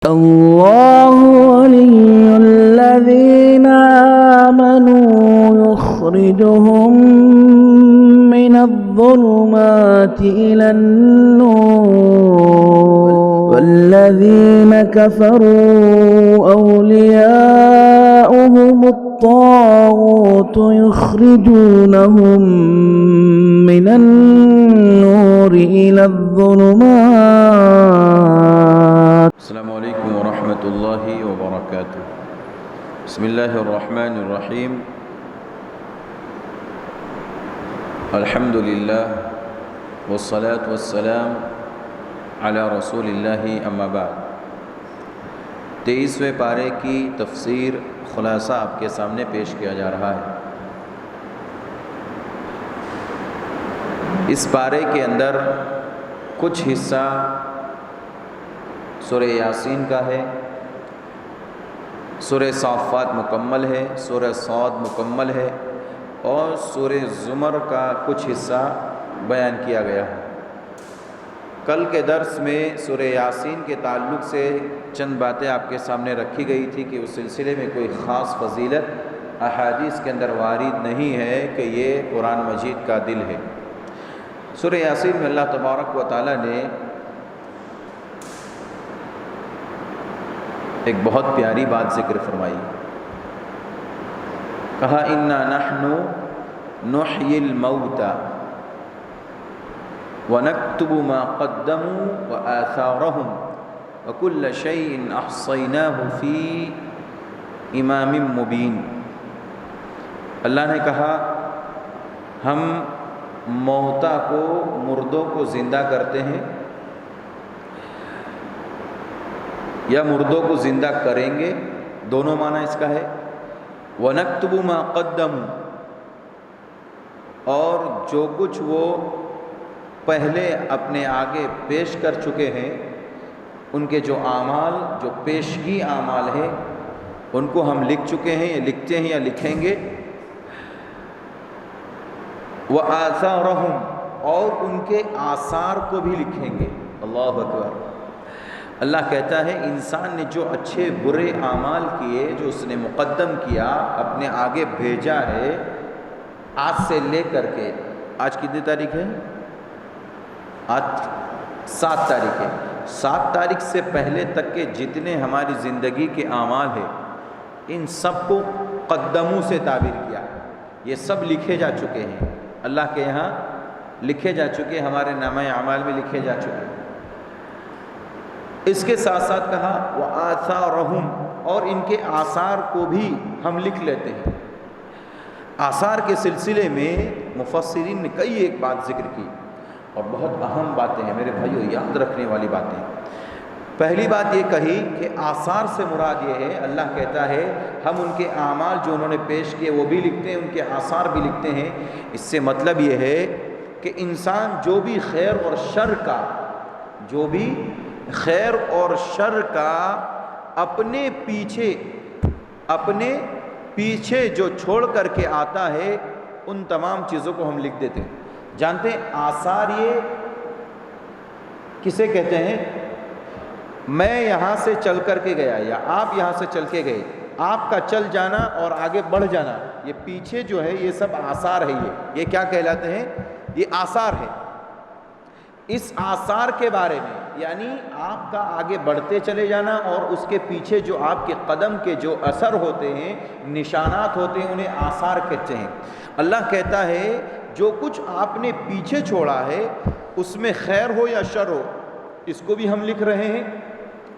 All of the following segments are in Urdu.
الله ولي الذين آمنوا يخرجهم من الظلمات إلى النور والذين كفروا أولياؤهم الطاغوت يخرجونهم من النور إلى الظلمات. السلام علیکم ورحمۃ اللہ وبرکاتہ. بسم اللہ الرحمن الرحیم. الحمد للہ والصلاة والسلام علی رسول اللہ اما بعد. 23ویں پارے کی تفسیر خلاصہ آپ کے سامنے پیش کیا جا رہا ہے. اس پارے کے اندر کچھ حصہ سورہ یاسین کا ہے، سورہ صافات مکمل ہے، سورہ صاد مکمل ہے اور سورہ زمر کا کچھ حصہ بیان کیا گیا ہے. کل کے درس میں سورہ یاسین کے تعلق سے چند باتیں آپ کے سامنے رکھی گئی تھی کہ اس سلسلے میں کوئی خاص فضیلت احادیث کے اندر وارد نہیں ہے کہ یہ قرآن مجید کا دل ہے. سورہ یاسین میں اللہ تبارک و تعالیٰ نے ایک بہت پیاری بات ذکر فرمائی. کہا انا نحن نحیی الموتى ونکتب ما قدموا وآثارهم وكل شيء احصیناہ فی امام مبین. اللہ نے کہا ہم موتیٰ کو، مردوں کو زندہ کرتے ہیں یا مردوں کو زندہ کریں گے، دونوں معنی اس کا ہے. وَنَكْتُبُ مَا قَدَّمُوا، اور جو کچھ وہ پہلے اپنے آگے پیش کر چکے ہیں، ان کے جو اعمال، جو پیشگی اعمال ہیں، ان کو ہم لکھ چکے ہیں یا لکھتے ہیں یا لکھیں گے. وَآثَارَهُمْ، اور ان کے آثار کو بھی لکھیں گے. اللہ اکبر. اللہ کہتا ہے انسان نے جو اچھے برے اعمال کیے، جو اس نے مقدم کیا، اپنے آگے بھیجا ہے، آج سے لے کر کے، آج کتنی تاریخ ہے؟ آج 7 تاریخ ہے. 7 تاریخ سے پہلے تک کے جتنے ہماری زندگی کے اعمال ہیں، ان سب کو قدموں سے تعبیر کیا. یہ سب لکھے جا چکے ہیں، اللہ کے یہاں لکھے جا چکے، ہمارے نامہ اعمال میں لکھے جا چکے. اس کے ساتھ ساتھ کہا وآثارہم، اور ان کے آثار کو بھی ہم لکھ لیتے ہیں. آثار کے سلسلے میں مفسرین نے کئی ایک بات ذکر کی اور بہت اہم باتیں ہیں میرے بھائیو، یاد رکھنے والی باتیں. پہلی بات یہ کہی کہ آثار سے مراد یہ ہے، اللہ کہتا ہے ہم ان کے اعمال جو انہوں نے پیش کیے وہ بھی لکھتے ہیں، ان کے آثار بھی لکھتے ہیں. اس سے مطلب یہ ہے کہ انسان جو بھی خیر اور شر کا اپنے پیچھے جو چھوڑ کر کے آتا ہے، ان تمام چیزوں کو ہم لکھ دیتے ہیں. جانتے ہیں آثار یہ کسے کہتے ہیں؟ میں یہاں سے چل کر کے گیا یا آپ یہاں سے چل کے گئے، آپ کا چل جانا اور آگے بڑھ جانا، یہ پیچھے جو ہے یہ سب آثار ہے. یہ کیا کہلاتے ہیں؟ یہ آثار ہے. اس آثار کے بارے میں یعنی آپ کا آگے بڑھتے چلے جانا اور اس کے پیچھے جو آپ کے قدم کے جو اثر ہوتے ہیں، نشانات ہوتے ہیں، انہیں آثار کہتے ہیں. اللہ کہتا ہے جو کچھ آپ نے پیچھے چھوڑا ہے، اس میں خیر ہو یا شر ہو، اس کو بھی ہم لکھ رہے ہیں.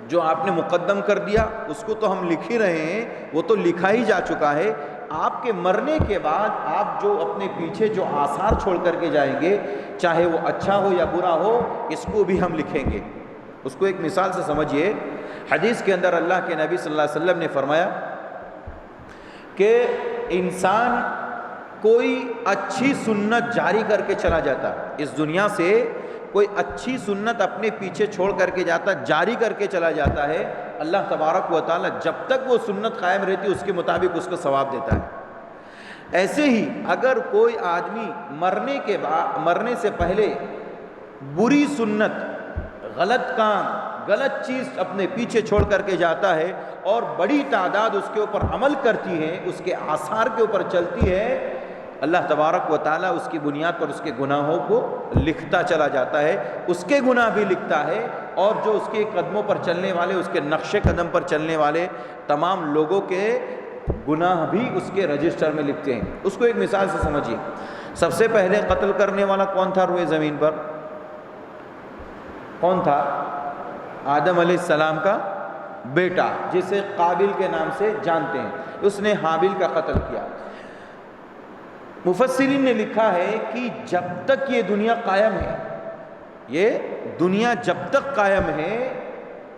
جو آپ نے مقدم کر دیا اس کو تو ہم لکھ ہی رہے ہیں، وہ تو لکھا ہی جا چکا ہے. آپ کے مرنے کے بعد آپ جو اپنے پیچھے جو آثار چھوڑ کر کے جائیں گے، چاہے وہ اچھا ہو یا برا ہو، اس کو بھی ہم لکھیں گے. اس کو ایک مثال سے سمجھیے. حدیث کے اندر اللہ کے نبی صلی اللہ علیہ وسلم نے فرمایا کہ انسان کوئی اچھی سنت جاری کر کے چلا جاتا، اس دنیا سے کوئی اچھی سنت اپنے پیچھے چھوڑ کر کے جاتا، جاری کر کے چلا جاتا ہے، اللہ تبارک و تعالیٰ جب تک وہ سنت قائم رہتی اس کے مطابق اس کو ثواب دیتا ہے. ایسے ہی اگر کوئی آدمی مرنے سے پہلے بری سنت، غلط کام، غلط چیز اپنے پیچھے چھوڑ کر کے جاتا ہے اور بڑی تعداد اس کے اوپر عمل کرتی ہے، اس کے آثار کے اوپر چلتی ہے، اللہ تبارک و تعالیٰ اس کی بنیاد پر اس کے گناہوں کو لکھتا چلا جاتا ہے، اس کے گناہ بھی لکھتا ہے، اور جو اس کے قدموں پر چلنے والے، اس کے نقش قدم پر چلنے والے تمام لوگوں کے گناہ بھی اس کے رجسٹر میں لکھتے ہیں۔ اس کو ایک مثال سے سمجھیے، سب سے پہلے قتل کرنے والا کون تھا روئے زمین پر؟ کون تھا؟ آدم علیہ السلام کا بیٹا، جسے قابل کے نام سے جانتے ہیں، اس نے حابل کا قتل کیا۔ مفسرین نے لکھا ہے کہ جب تک یہ دنیا قائم ہے، یہ دنیا جب تک قائم ہے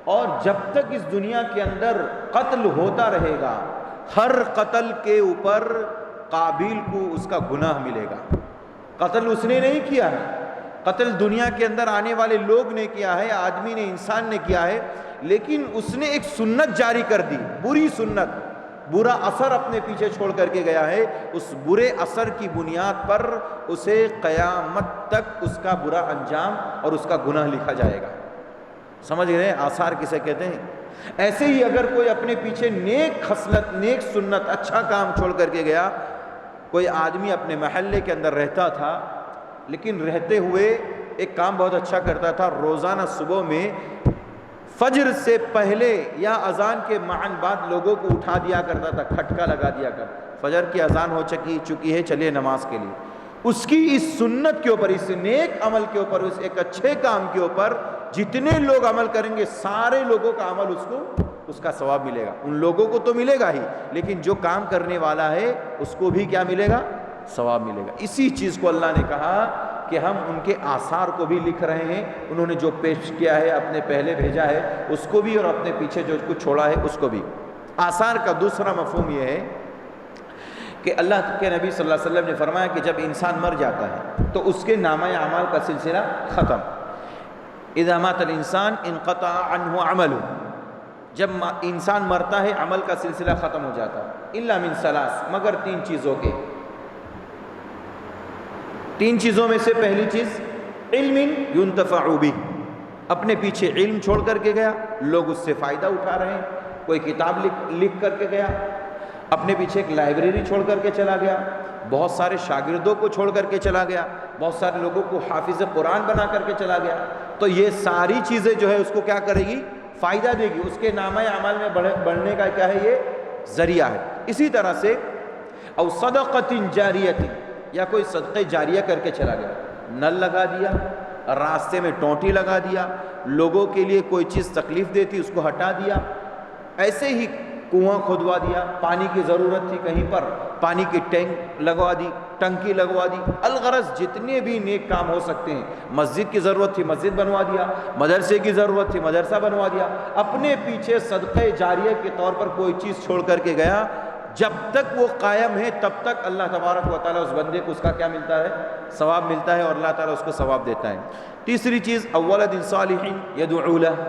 اور جب تک اس دنیا کے اندر قتل ہوتا رہے گا، ہر قتل کے اوپر قابل کو اس کا گناہ ملے گا۔ قتل اس نے نہیں کیا ہے، قتل دنیا کے اندر آنے والے لوگ نے کیا ہے، آدمی نے، انسان نے کیا ہے، لیکن اس نے ایک سنت جاری کر دی، بری سنت، برا اثر اپنے پیچھے چھوڑ کر کے گیا ہے۔ اس برے اثر کی بنیاد پر اسے قیامت تک اس کا برا انجام اور اس کا گناہ لکھا جائے گا۔ سمجھ رہے ہیں آثار کسے کہتے ہیں؟ ایسے ہی اگر کوئی اپنے پیچھے نیک خصلت، نیک سنت، اچھا کام چھوڑ کر کے گیا، کوئی آدمی اپنے محلے کے اندر رہتا تھا، لیکن رہتے ہوئے ایک کام بہت اچھا کرتا تھا، روزانہ صبح میں فجر سے پہلے یا اذان کے معن بعد لوگوں کو اٹھا دیا کرتا تھا، کھٹکا لگا دیا کر، فجر کی اذان ہو چکی ہے، چلیے نماز کے لیے۔ اس کی اس سنت کے اوپر، اس نیک عمل کے اوپر، اس ایک اچھے کام کے اوپر جتنے لوگ عمل کریں گے، سارے لوگوں کا عمل اس کا ثواب ملے گا۔ ان لوگوں کو تو ملے گا ہی، لیکن جو کام کرنے والا ہے اس کو بھی کیا ملے گا؟ ثواب ملے گا۔ اسی چیز کو اللہ نے کہا کہ ہم ان کے آثار کو بھی لکھ رہے ہیں، انہوں نے جو پیش کیا ہے، اپنے پہلے بھیجا ہے اس کو بھی، اور اپنے پیچھے جو کچھ چھوڑا ہے اس کو بھی۔ آثار کا دوسرا مفہوم یہ ہے کہ اللہ کے نبی صلی اللہ علیہ وسلم نے فرمایا کہ جب انسان مر جاتا ہے تو اس کے نامہ اعمال کا سلسلہ ختم۔ اذا مات الانسان انقطع عنہ عملہ، جب انسان مرتا ہے عمل کا سلسلہ ختم ہو جاتا ہے، الا من ثلاث، مگر تین چیزوں کے۔ تین چیزوں میں سے پہلی چیز علم ينتفع بہ، اپنے پیچھے علم چھوڑ کر کے گیا، لوگ اس سے فائدہ اٹھا رہے ہیں، کوئی کتاب لکھ کر کے گیا، اپنے پیچھے ایک لائبریری چھوڑ کر کے چلا گیا، بہت سارے شاگردوں کو چھوڑ کر کے چلا گیا، بہت سارے لوگوں کو حافظ قرآن بنا کر کے چلا گیا، تو یہ ساری چیزیں جو ہے اس کو کیا کرے گی؟ فائدہ دے گی، اس کے نامہ اعمال میں بڑھنے کا کیا ہے؟ یہ ذریعہ ہے۔ اسی طرح سے او صدقۃ جاریۃ، یا کوئی صدقہ جاریہ کر کے چلا گیا، نل لگا دیا، راستے میں ٹونٹی لگا دیا، لوگوں کے لیے کوئی چیز تکلیف دیتی اس کو ہٹا دیا، ایسے ہی کنواں کھودوا دیا، پانی کی ضرورت تھی کہیں پر، پانی کی ٹینک لگوا دی، ٹنکی لگوا دی، الغرض جتنے بھی نیک کام ہو سکتے ہیں، مسجد کی ضرورت تھی مسجد بنوا دیا، مدرسے کی ضرورت تھی مدرسہ بنوا دیا، اپنے پیچھے صدقہ جاریہ کے طور پر کوئی چیز چھوڑ کر کے گیا، جب تک وہ قائم ہے تب تک اللہ تبارک و تعالیٰ اس بندے کو اس کا کیا ملتا ہے؟ ثواب ملتا ہے، اور اللہ تعالیٰ اس کو ثواب دیتا ہے۔ تیسری چیز اولد صالح یدعو لہ،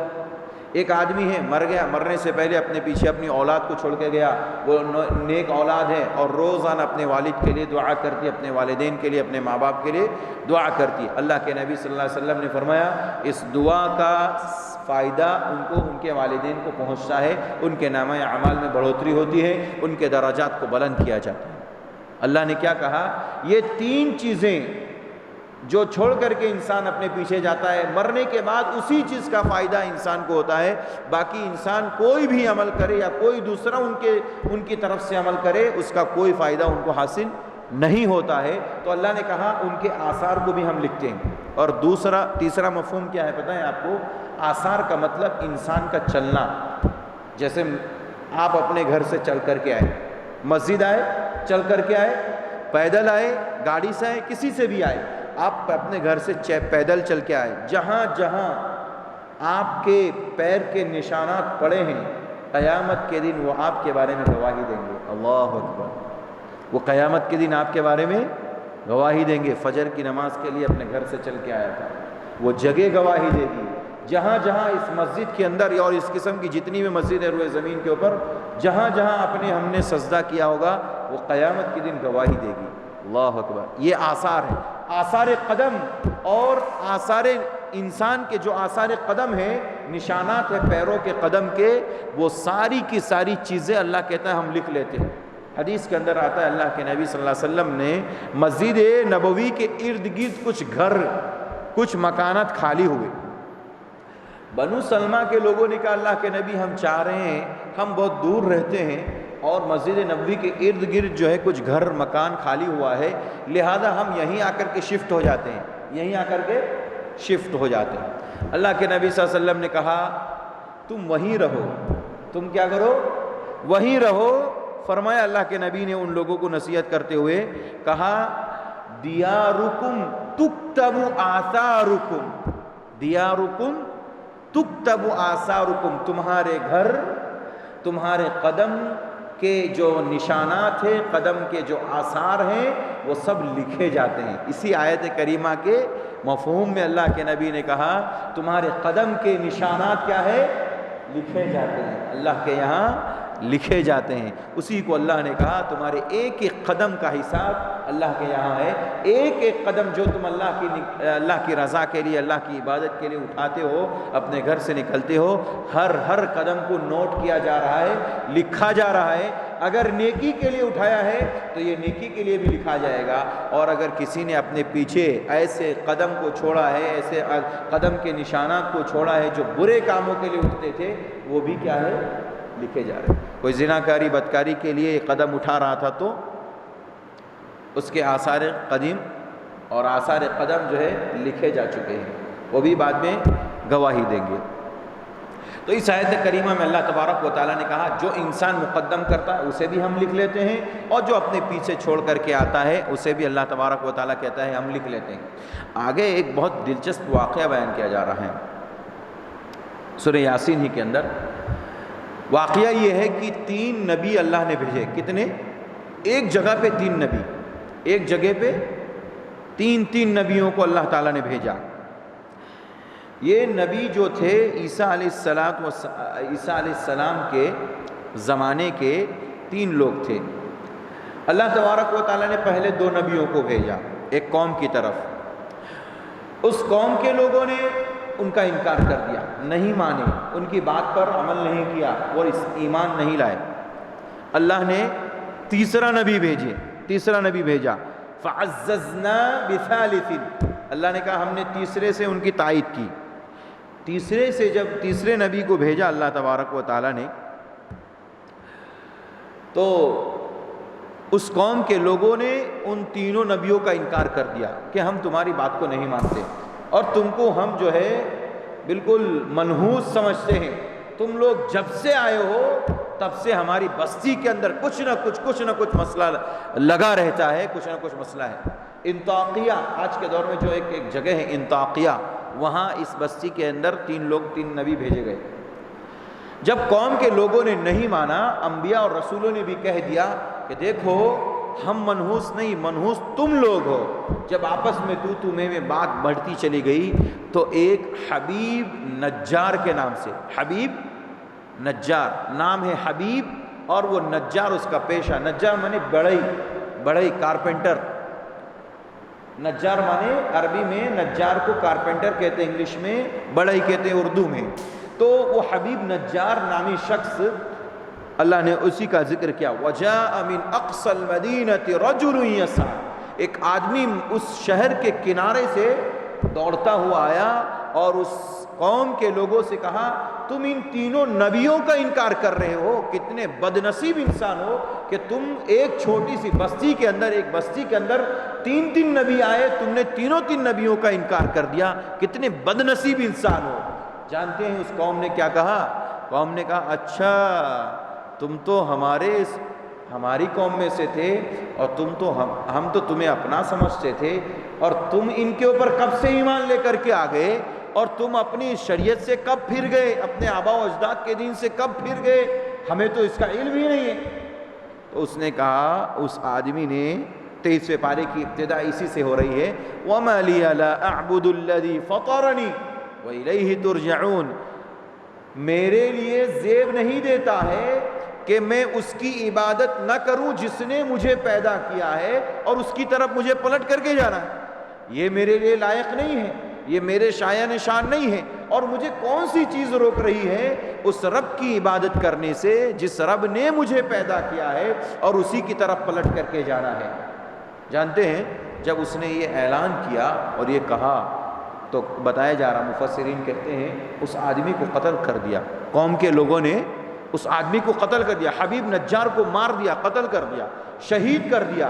ایک آدمی ہے مر گیا، مرنے سے پہلے اپنے پیچھے اپنی اولاد کو چھوڑ کے گیا، وہ نیک اولاد ہے اور روزانہ اپنے والد کے لیے دعا کرتی ہے، اپنے والدین کے لیے، اپنے ماں باپ کے لیے دعا کرتی ہے۔ اللہ کے نبی صلی اللہ علیہ وسلم نے فرمایا اس دعا کا فائدہ ان کو، ان کے والدین کو پہنچتا ہے، ان کے نامہ اعمال میں بڑھوتری ہوتی ہے، ان کے درجات کو بلند کیا جاتا ہے۔ اللہ نے کیا کہا؟ یہ تین چیزیں جو چھوڑ کر کے انسان اپنے پیچھے جاتا ہے، مرنے کے بعد اسی چیز کا فائدہ انسان کو ہوتا ہے، باقی انسان کوئی بھی عمل کرے یا کوئی دوسرا ان کی طرف سے عمل کرے، اس کا کوئی فائدہ ان کو حاصل نہیں ہوتا ہے۔ تو اللہ نے کہا ان کے آثار کو بھی ہم لکھتے ہیں۔ اور تیسرا مفہوم کیا ہے پتہ ہے آپ کو؟ آثار کا مطلب انسان کا چلنا، جیسے آپ اپنے گھر سے چل کر کے آئے، مسجد آئے چل کر کے آئے، پیدل آئے، گاڑی سے آئے، کسی سے بھی آئے، آپ اپنے گھر سے پیدل چل کے آئے، جہاں جہاں آپ کے پیر کے نشانات پڑے ہیں، قیامت کے دن وہ آپ کے بارے میں گواہی دیں گے۔ اللہ اکبر! وہ قیامت کے دن آپ کے بارے میں گواہی دیں گے۔ فجر کی نماز کے لیے اپنے گھر سے چل کے آیا تھا، وہ جگہ گواہی دے گی، جہاں جہاں اس مسجد کے اندر اور اس قسم کی جتنی بھی مسجد ہے روئے زمین کے اوپر، جہاں جہاں ہم نے سجدہ کیا ہوگا، وہ قیامت کے دن گواہی دے گی۔ اللہ اکبر! یہ آثار ہے، آثار قدم اور آثار انسان کے جو آثار قدم ہیں، نشانات ہیں پیروں کے قدم کے، وہ ساری کی ساری چیزیں اللہ کہتا ہے ہم لکھ لیتے ہیں۔ حدیث کے اندر آتا ہے اللہ کے نبی صلی اللہ علیہ وسلم نے مسجد نبوی کے ارد گرد کچھ گھر، کچھ مکانات خالی ہوئے۔ بنو سلمہ کے لوگوں نے کہا اللہ کے نبی ہم چاہ رہے ہیں، ہم بہت دور رہتے ہیں اور مسجد نبوی کے ارد گرد جو ہے کچھ گھر مکان خالی ہوا ہے، لہذا ہم یہیں آ کر کے شفٹ ہو جاتے ہیں، یہیں آ کر کے شفٹ ہو جاتے ہیں۔ اللہ کے نبی صلی اللہ علیہ وسلم نے کہا تم وہیں رہو، تم کیا کرو؟ وہیں رہو۔ فرمایا اللہ کے نبی نے ان لوگوں کو نصیحت کرتے ہوئے کہا دیارکم تکتب آثارکم، دیارکم تکتب آثارکم، تمہارے گھر، تمہارے قدم کے جو نشانات ہیں، قدم کے جو آثار ہیں، وہ سب لکھے جاتے ہیں۔ اسی آیت کریمہ کے مفہوم میں اللہ کے نبی نے کہا تمہارے قدم کے نشانات کیا ہے؟ لکھے جاتے ہیں، اللہ کے یہاں لکھے جاتے ہیں۔ اسی کو اللہ نے کہا تمہارے ایک ایک قدم کا حساب اللہ کے یہاں ہے، ایک ایک قدم جو تم اللہ کی رضا کے لیے، اللہ کی عبادت کے لیے اٹھاتے ہو، اپنے گھر سے نکلتے ہو، ہر قدم کو نوٹ کیا جا رہا ہے، لکھا جا رہا ہے۔ اگر نیکی کے لیے اٹھایا ہے تو یہ نیکی کے لیے بھی لکھا جائے گا، اور اگر کسی نے اپنے پیچھے ایسے قدم کو چھوڑا ہے، ایسے قدم کے نشانات کو چھوڑا ہے جو برے کاموں کے لیے اٹھتے تھے، وہ بھی کیا ہے؟ لکھے جا رہے ہیں۔ کوئی زناکاری بدکاری کے لیے قدم اٹھا رہا تھا تو اس کے آثار قدیم اور آثار قدم جو ہے لکھے جا چکے ہیں، وہ بھی بعد میں گواہی دیں گے۔ تو اس آیت کریمہ میں اللہ تبارک و تعالیٰ نے کہا جو انسان مقدم کرتا ہے اسے بھی ہم لکھ لیتے ہیں، اور جو اپنے پیچھے چھوڑ کر کے آتا ہے اسے بھی اللہ تبارک و تعالیٰ کہتا ہے ہم لکھ لیتے ہیں۔ آگے ایک بہت دلچسپ واقعہ بیان کیا جا رہا ہے سورہ یاسین ہی کے اندر۔ واقعہ یہ ہے کہ 3 نبی اللہ نے بھیجے۔ کتنے؟ ایک جگہ پہ 3 نبی، ایک جگہ پہ 3 نبیوں کو اللہ تعالیٰ نے بھیجا۔ یہ نبی جو تھے عیسیٰ علیہ السلام کے زمانے کے 3 لوگ تھے۔ اللہ تبارک و تعالیٰ نے پہلے 2 نبیوں کو بھیجا ایک قوم کی طرف۔ اس قوم کے لوگوں نے ان کا انکار کر دیا، نہیں مانے، ان کی بات پر عمل نہیں کیا اور ایمان نہیں لائے۔ اللہ نے تیسرا نبی بھیجا، فعززنا بثالث، اللہ نے کہا ہم نے تیسرے سے ان کی تائید کی۔ تیسرے سے جب تیسرے نبی کو بھیجا اللہ تبارک و تعالیٰ نے، تو اس قوم کے لوگوں نے ان 3 نبیوں کا انکار کر دیا کہ ہم تمہاری بات کو نہیں مانتے، اور تم کو ہم جو ہے بالکل منحوس سمجھتے ہیں۔ تم لوگ جب سے آئے ہو تب سے ہماری بستی کے اندر کچھ نہ کچھ مسئلہ لگا رہتا ہے، کچھ نہ کچھ مسئلہ ہے۔ انطاکیہ، آج کے دور میں جو ایک جگہ ہے انطاکیہ، وہاں اس بستی کے اندر 3 نبی بھیجے گئے۔ جب قوم کے لوگوں نے نہیں مانا، انبیاء اور رسولوں نے بھی کہہ دیا کہ دیکھو ہم منحوس نہیں، منحوس تم لوگ ہو۔ جب آپس میں تو میں بات بڑھتی چلی گئی تو ایک حبیب نجار کے نام سے، حبیب نجار نام ہے حبیب، اور وہ نجار اس کا پیشہ، نجار مانے بڑھئی کارپینٹر، نجار مانے عربی میں نجار کو کارپینٹر کہتے ہیں، انگلش میں بڑھئی کہتے ہیں، اردو میں۔ تو وہ حبیب نجار نامی شخص، اللہ نے اسی کا ذکر کیا، وَجَاءَ مِنْ أَقْصَى الْمَدِينَةِ رَجُلٌ يَسْعَىٰ، ایک آدمی اس شہر کے کنارے سے دوڑتا ہوا آیا اور اس قوم کے لوگوں سے کہا تم ان 3 نبیوں کا انکار کر رہے ہو، کتنے بدنصیب انسان ہو کہ تم ایک چھوٹی سی بستی کے اندر، ایک بستی کے اندر 3 نبی آئے، تم نے 3 نبیوں کا انکار کر دیا، کتنے بدنصیب انسان ہو۔ جانتے ہیں اس قوم نے کیا کہا؟ قوم نے کہا اچھا تم تو ہماری قوم میں سے تھے، اور ہم تو تمہیں اپنا سمجھتے تھے، اور تم ان کے اوپر کب سے ایمان لے کر کے آ گئے، اور تم اپنی شریعت سے کب پھر گئے، اپنے آبا و اجداد کے دین سے کب پھر گئے، ہمیں تو اس کا علم ہی نہیں ہے۔ تو اس نے کہا، اس آدمی نے 23ویں پارے کی ابتدا اسی سے ہو رہی ہے، وَمَا لِيَ لَا أَعْبُدُ الَّذِي فَطَرَنِي وَإِلَيْهِ تُرْجَعُونَ، میرے لیے زیب نہیں دیتا ہے کہ میں اس کی عبادت نہ کروں جس نے مجھے پیدا کیا ہے اور اس کی طرف مجھے پلٹ کر کے جانا ہے، یہ میرے لیے لائق نہیں ہے۔ یہ میرے شایان نشان نہیں ہے، اور مجھے کون سی چیز روک رہی ہے اس رب کی عبادت کرنے سے جس رب نے مجھے پیدا کیا ہے اور اسی کی طرف پلٹ کر کے جانا ہے۔ جانتے ہیں جب اس نے یہ اعلان کیا اور یہ کہا تو بتایا جا رہا، مفسرین کہتے ہیں اس آدمی کو قتل کر دیا، قوم کے لوگوں نے اس آدمی کو قتل کر دیا، حبیب نجار کو مار دیا، قتل کر دیا، شہید کر دیا۔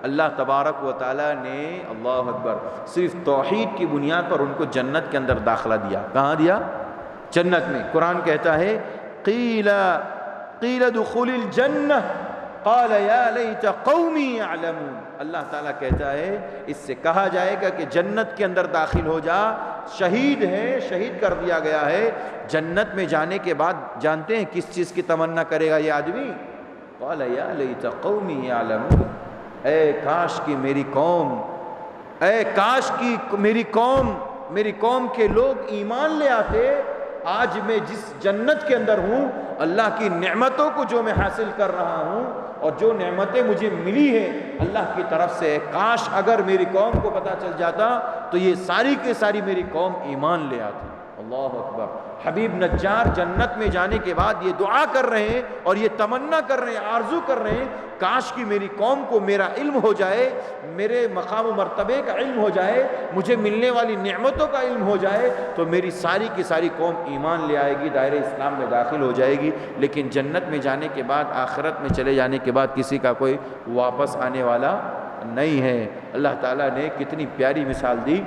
اللہ تبارک و تعالیٰ نے، اللہ اکبر، صرف توحید کی بنیاد پر ان کو جنت کے اندر داخلہ دیا۔ کہاں دیا؟ جنت میں۔ قرآن کہتا ہے قیل ادخل الجنہ قال یا لیت قومی یعلمون۔ اللہ تعالیٰ کہتا ہے اس سے کہا جائے گا کہ جنت کے اندر داخل ہو جا، شہید ہے، شہید کر دیا گیا ہے۔ جنت میں جانے کے بعد جانتے ہیں کس چیز کی تمنا کرے گا یہ آدمی؟ قال یا لیت قومی یعلمون، اے کاش کی میری قوم، اے کاش کی میری قوم کے لوگ ایمان لے آتے۔ آج میں جس جنت کے اندر ہوں، اللہ کی نعمتوں کو جو میں حاصل کر رہا ہوں اور جو نعمتیں مجھے ملی ہیں اللہ کی طرف سے، کاش اگر میری قوم کو پتہ چل جاتا تو یہ ساری کے ساری میری قوم ایمان لے آتی۔ اللہ اکبر۔ حبیب نجار جنت میں جانے کے بعد یہ دعا کر رہے ہیں اور یہ تمنا کر رہے ہیں، آرزو کر رہے ہیں، کاش کی میری قوم کو میرا علم ہو جائے، میرے مقام و مرتبے کا علم ہو جائے، مجھے ملنے والی نعمتوں کا علم ہو جائے تو میری ساری کی ساری قوم ایمان لے آئے گی، دائرہ اسلام میں داخل ہو جائے گی۔ لیکن جنت میں جانے کے بعد، آخرت میں چلے جانے کے بعد کسی کا کوئی واپس آنے والا نہیں ہے۔ اللہ تعالیٰ نے کتنی پیاری مثال دی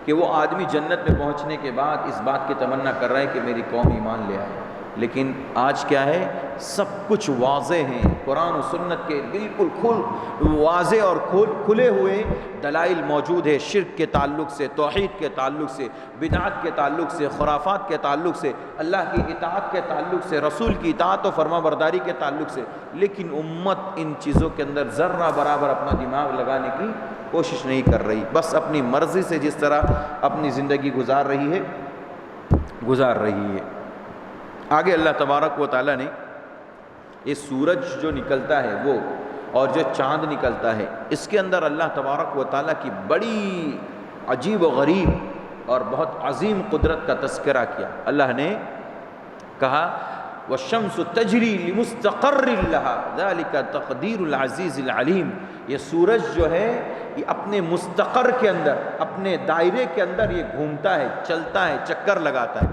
کہ وہ آدمی جنت میں پہنچنے کے بعد اس بات کی تمنا کر رہا ہے کہ میری قوم ایمان لے آئے، لیکن آج کیا ہے؟ سب کچھ واضح ہیں، قرآن و سنت کے بالکل واضح اور کھلے ہوئے دلائل موجود ہے، شرک کے تعلق سے، توحید کے تعلق سے، بدعت کے تعلق سے، خرافات کے تعلق سے، اللہ کی اطاعت کے تعلق سے، رسول کی اطاعت و فرما برداری کے تعلق سے۔ لیکن امت ان چیزوں کے اندر ذرہ برابر اپنا دماغ لگانے کی کوشش نہیں کر رہی، بس اپنی مرضی سے جس طرح اپنی زندگی گزار رہی ہے۔ آگے اللہ تبارک و تعالیٰ نے یہ سورج جو نکلتا ہے وہ اور جو چاند نکلتا ہے، اس کے اندر اللہ تبارک و تعالیٰ کی بڑی عجیب و غریب اور بہت عظیم قدرت کا تذکرہ کیا۔ اللہ نے کہا والشمس تجری لمستقر لها ذلك تقدیر العزیز العلیم۔ یہ سورج جو ہے یہ اپنے مستقر کے اندر، اپنے دائرے کے اندر یہ گھومتا ہے، چلتا ہے، چکر لگاتا ہے۔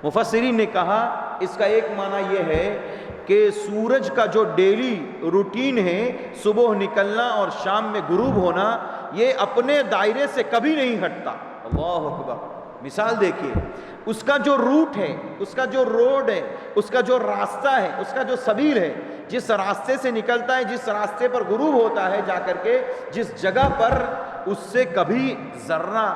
مفسرین نے کہا اس کا ایک معنی یہ ہے کہ سورج کا جو ڈیلی روٹین ہے، صبح نکلنا اور شام میں غروب ہونا، یہ اپنے دائرے سے کبھی نہیں ہٹتا۔ اللہ اکبر۔ مثال دیکھیے، اس کا جو روٹ ہے، اس کا جو روڈ ہے، اس کا جو راستہ ہے، اس کا جو سبیل ہے، جس راستے سے نکلتا ہے، جس راستے پر غروب ہوتا ہے جا کر کے، جس جگہ پر، اس سے کبھی ذرہ